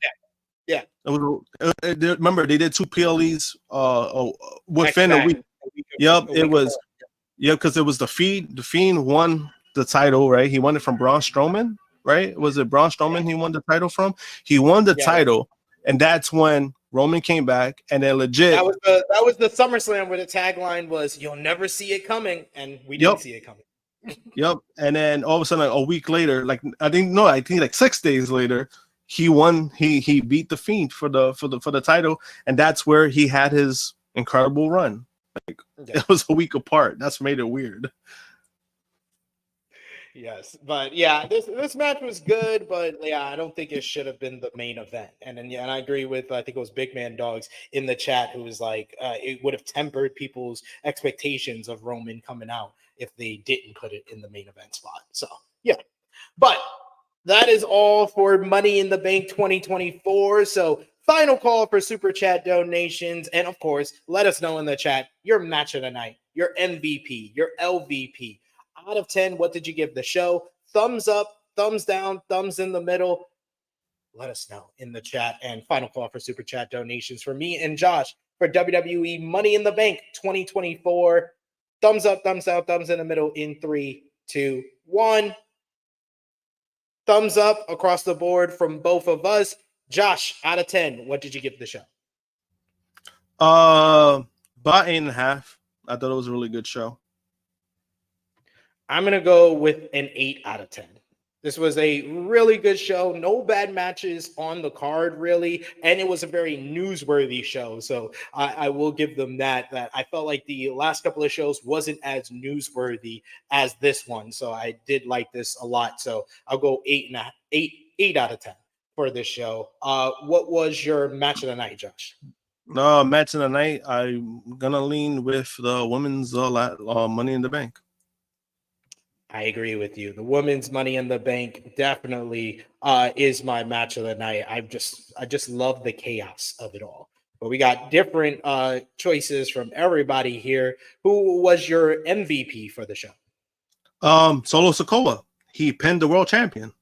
Yeah. Remember, they did 2 PLEs within a week. It was because it was the Fiend won the title, right? He won it from Braun Strowman, right? Was it Braun Strowman he won the title from? He won the title, and that's when Roman came back, and then legit that was the SummerSlam where the tagline was "You'll never see it coming," and we didn't see it coming. And then all of a sudden, like, a week later, I think like 6 days later, he won. He beat the Fiend for the title, and that's where he had his incredible run. Like, it was a week apart. That's made it weird. Yes, but this match was good, but I don't think it should have been the main event. And then and I agree with I think it was Big Man Dogs in the chat who was like it would have tempered people's expectations of Roman coming out if they didn't put it in the main event spot. So but that is all for Money in the Bank 2024. So Final call for super chat donations. And of course, let us know in the chat your match of the night, your MVP, your LVP. Out of 10, what did you give the show? Thumbs up, thumbs down, thumbs in the middle. Let us know in the chat. And final call for super chat donations for me and Josh for WWE Money in the Bank 2024. Thumbs up, thumbs down, thumbs in the middle in 3, 2, 1. Thumbs up across the board from both of us. Josh, out of 10, what did you give the show? About 8.5. I thought it was a really good show. I'm going to go with an 8 out of 10. This was a really good show. No bad matches on the card, really. And it was a very newsworthy show. So I will give them that I felt like the last couple of shows wasn't as newsworthy as this one. So I did like this a lot. So I'll go 8 out of 10 for this show. What was your match of the night, Josh? Match of the night, I'm going to lean with the women's Money in the Bank. I agree with you. The women's Money in the Bank definitely is my match of the night. I just love the chaos of it all. But we got different choices from everybody here. Who was your MVP for the show? Solo Sikoa. He pinned the world champion.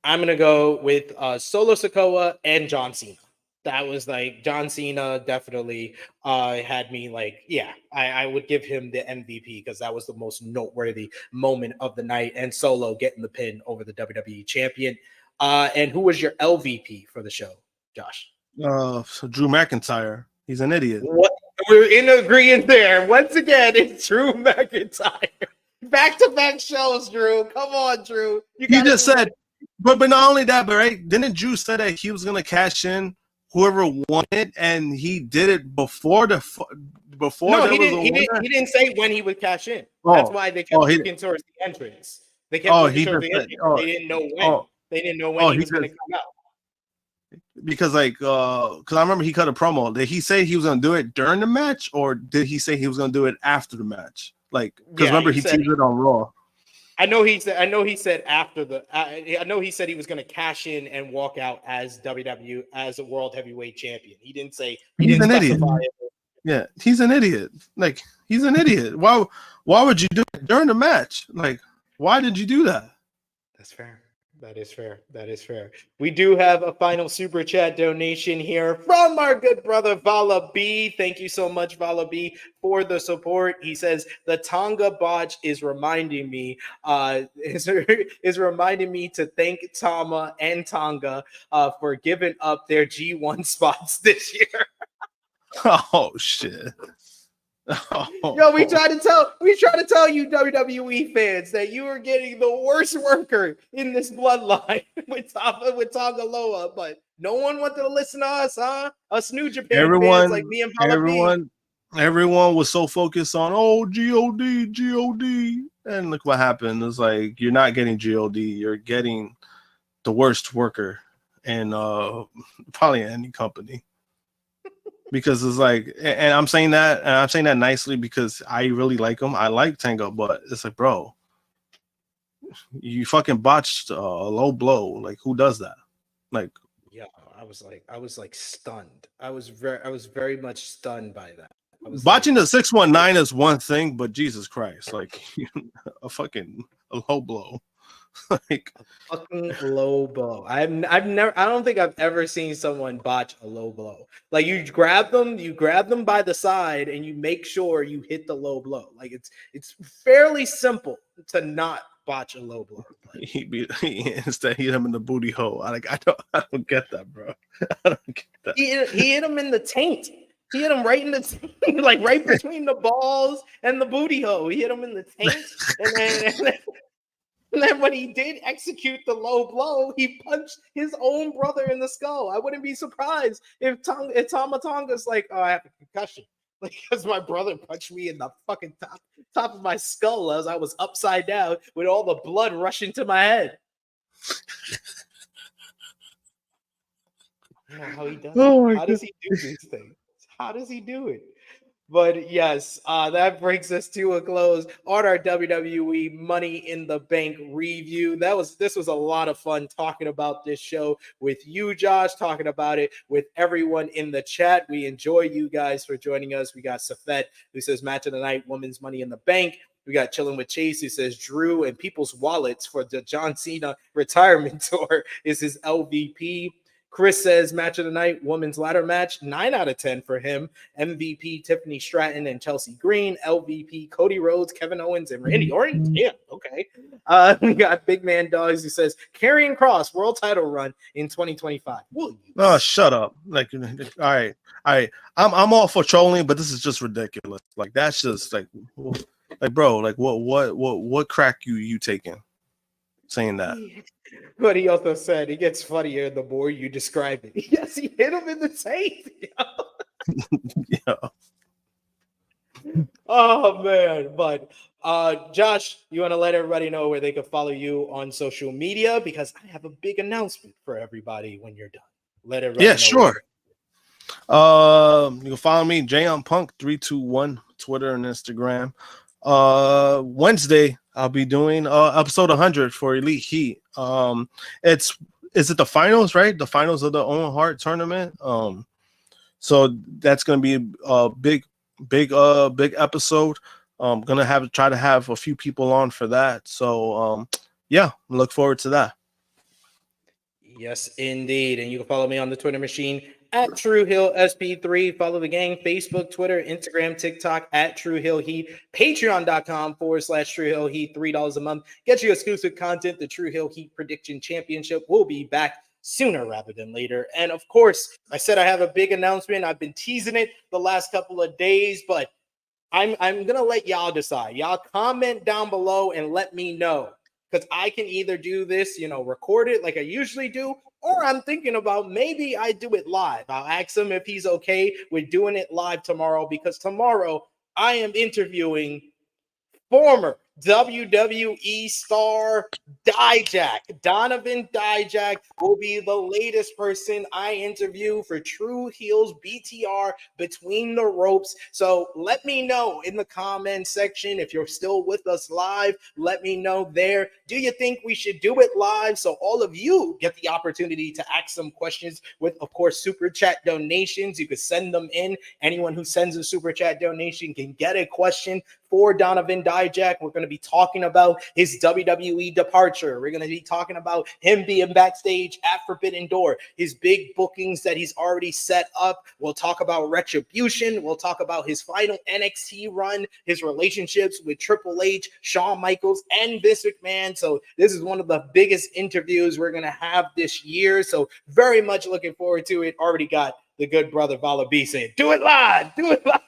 I'm gonna go with Solo Sikoa and John Cena. That was like John Cena definitely had me like, yeah, I would give him the MVP because that was the most noteworthy moment of the night. And Solo getting the pin over the WWE champion. And who was your LVP for the show, Josh? So Drew McIntyre. He's an idiot. What? We're in agreement there. Once again, it's Drew McIntyre. Back-to-back shows, Drew. Come on, Drew. He just said, but not only that, but right? Didn't Drew say that he was gonna cash in whoever won it, and he did it before No, he didn't say when he would cash in. That's why they kept looking towards the entrance. They kept looking towards the entrance. They didn't know when. They didn't know when he was going to come out. Because I remember he cut a promo. Did he say he was going to do it during the match, or did he say he was going to do it after the match? Like, because remember he teased it on Raw. I know he said after the. I know he said he was going to cash in and walk out as as a world heavyweight champion. He didn't say he's an idiot. Yeah, he's an idiot. Like, he's an idiot. Why would you do it during the match? Like, why did you do that? That's fair. That is fair. That is fair. We do have a final super chat donation here from our good brother Vala B. Thank you so much, Vala B, for the support. He says the Tonga botch is reminding me is reminding me to thank Tama and Tonga for giving up their G1 spots this year. Oh shit. Yo, we try to tell you WWE fans that you are getting the worst worker in this bloodline with Tongaloa, but no one wanted to listen to us, huh? Us New Japan fans like me and everyone was so focused on God, and look what happened. It's like you're not getting God, you're getting the worst worker in probably any company. Because it's like, and I'm saying that nicely because I really like him. I like Tango, but it's like, bro, you fucking botched a low blow. Like, who does that? Like, yeah, I was like stunned. I was very much stunned by that. Botching the 619 is one thing, but Jesus Christ, like a low blow. Like a fucking low blow. I don't think I've ever seen someone botch a low blow. Like you grab them by the side and you make sure you hit the low blow. Like it's fairly simple to not botch a low blow. Instead he hit him in the booty hole. I don't get that, bro. I don't get that. He hit him in the taint. He hit him right in the taint, like right between the balls and the booty hole. He hit him in the taint, and then when he did execute the low blow, he punched his own brother in the skull. I wouldn't be surprised if Tama Tonga's like, oh, I have a concussion. Like, because my brother punched me in the fucking top of my skull as I was upside down with all the blood rushing to my head. How he does it. How does he do these things? How does he do it? But yes, that brings us to a close on our WWE Money in the Bank review. This was a lot of fun talking about this show with you, Josh, talking about it with everyone in the chat. We enjoy you guys for joining us. We got Seth, who says match of the night, women's Money in the Bank. We got Chilling with Chase, who says Drew and people's wallets for the John Cena retirement tour is his LVP. Chris says match of the night, women's ladder match, 9 out of 10 for him. MVP Tiffany Stratton and Chelsea Green. LVP Cody Rhodes, Kevin Owens, and Randy Orton. Damn, okay. We got Big Man Dogs, who says Karrion Kross world title run in 2025. Oh, shut up! Like, all right. I'm all for trolling, but this is just ridiculous. Like, that's just like, bro, like, what crack you taking saying that? But he also said it gets funnier the more you describe it. Yes, he hit him in the tape. Yeah. Oh man, but Josh, you want to let everybody know where they can follow you on social media, because I have a big announcement for everybody when you're done. Let everybody know. Sure. You can follow me, JayonPunk321, Twitter and Instagram. Wednesday I'll be doing episode 100 for Elite Heat. Is it the finals, right? The finals of the Owen Hart tournament. So that's gonna be a big episode. Gonna try to have a few people on for that. So yeah, look forward to that. Yes, indeed. And you can follow me on the Twitter machine at TrueHillSP3. Follow the gang, Facebook, Twitter, Instagram, TikTok at TrueHillHeat. Patreon.com/TrueHillHeat. $3 a month. Get you exclusive content. The True Hill Heat Prediction Championship will be back sooner rather than later. And of course, I said I have a big announcement. I've been teasing it the last couple of days, but I'm gonna let y'all decide. Y'all comment down below and let me know. Because I can either do this, record it like I usually do, or I'm thinking about maybe I do it live. I'll ask him if he's okay with doing it live tomorrow, because tomorrow I am interviewing former WWE star Dijak. Donovan Dijak will be the latest person I interview for True Heels BTR Between the Ropes. So let me know in the comment section if you're still with us live. Let me know there. Do you think we should do it live so all of you get the opportunity to ask some questions with, of course, super chat donations? You could send them in. Anyone who sends a super chat donation can get a question for Donovan Dijak. We're going to be talking about his WWE departure. We're going to be talking about him being backstage at Forbidden Door, his big bookings that he's already set up. We'll talk about Retribution. We'll talk about his final NXT run, his relationships with Triple H, Shawn Michaels, and Vince McMahon. So this is one of the biggest interviews we're going to have this year. So very much looking forward to it. Already got the good brother Vala B saying, do it live, do it live.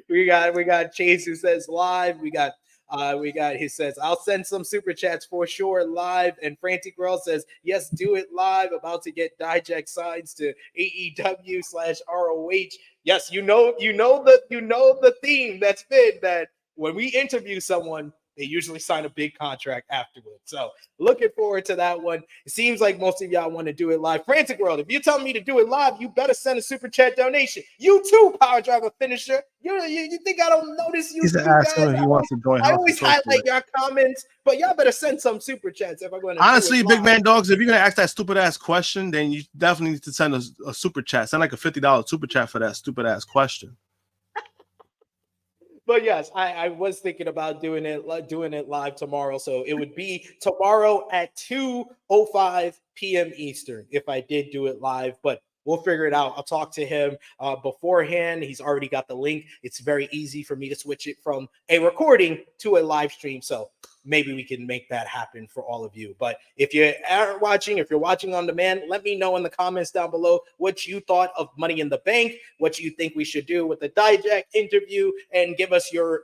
We got Chase who says live. We got he says, I'll send some super chats for sure live. And Frantic Girl says, yes, do it live. About to get Dijak signs to AEW/ROH. Yes, you know the theme that's been that when we interview someone, they usually sign a big contract afterwards. So looking forward to that one. It seems like most of y'all want to do it live. Frantic World, if you're telling me to do it live, you better send a super chat donation. You too, Power Driver Finisher. You think I don't notice you? He's asking if he wants to join. I always highlight your comments, but y'all better send some super chats if I'm going to. Honestly, Big Man Dogs, if you're gonna ask that stupid ass question, then you definitely need to send a super chat. Send like a $50 super chat for that stupid ass question. But yes, I was thinking about doing it live tomorrow. So it would be tomorrow at 2:05 p.m. Eastern if I did do it live. But we'll figure it out. I'll talk to him beforehand. He's already got the link. It's very easy for me to switch it from a recording to a live stream. So maybe we can make that happen for all of you. But if you're watching on demand, let me know in the comments down below what you thought of Money in the Bank, what you think we should do with the Dijak interview, and give us your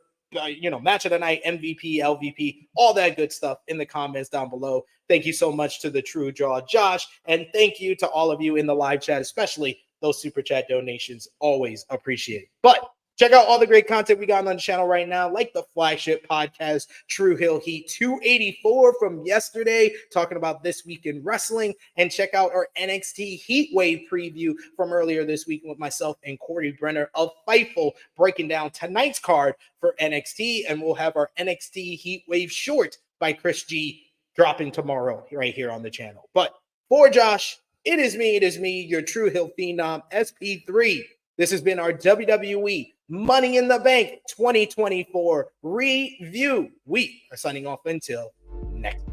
match of the night, MVP, LVP, all that good stuff in the comments down below. Thank you so much to the True Draw Josh, and thank you to all of you in the live chat, especially those super chat donations. Always appreciate it. But Check out all the great content we got on the channel right now, like the flagship podcast, True Hill Heat 284 from yesterday, talking about this week in wrestling. And check out our NXT Heat Wave preview from earlier this week with myself and Corey Brenner of Fightful, breaking down tonight's card for NXT. And we'll have our NXT Heat Wave short by Chris G dropping tomorrow right here on the channel. But for Josh, it is me, your True Hill Phenom, SP3. This has been our WWE Money in the Bank 2024 review. We are signing off until next time.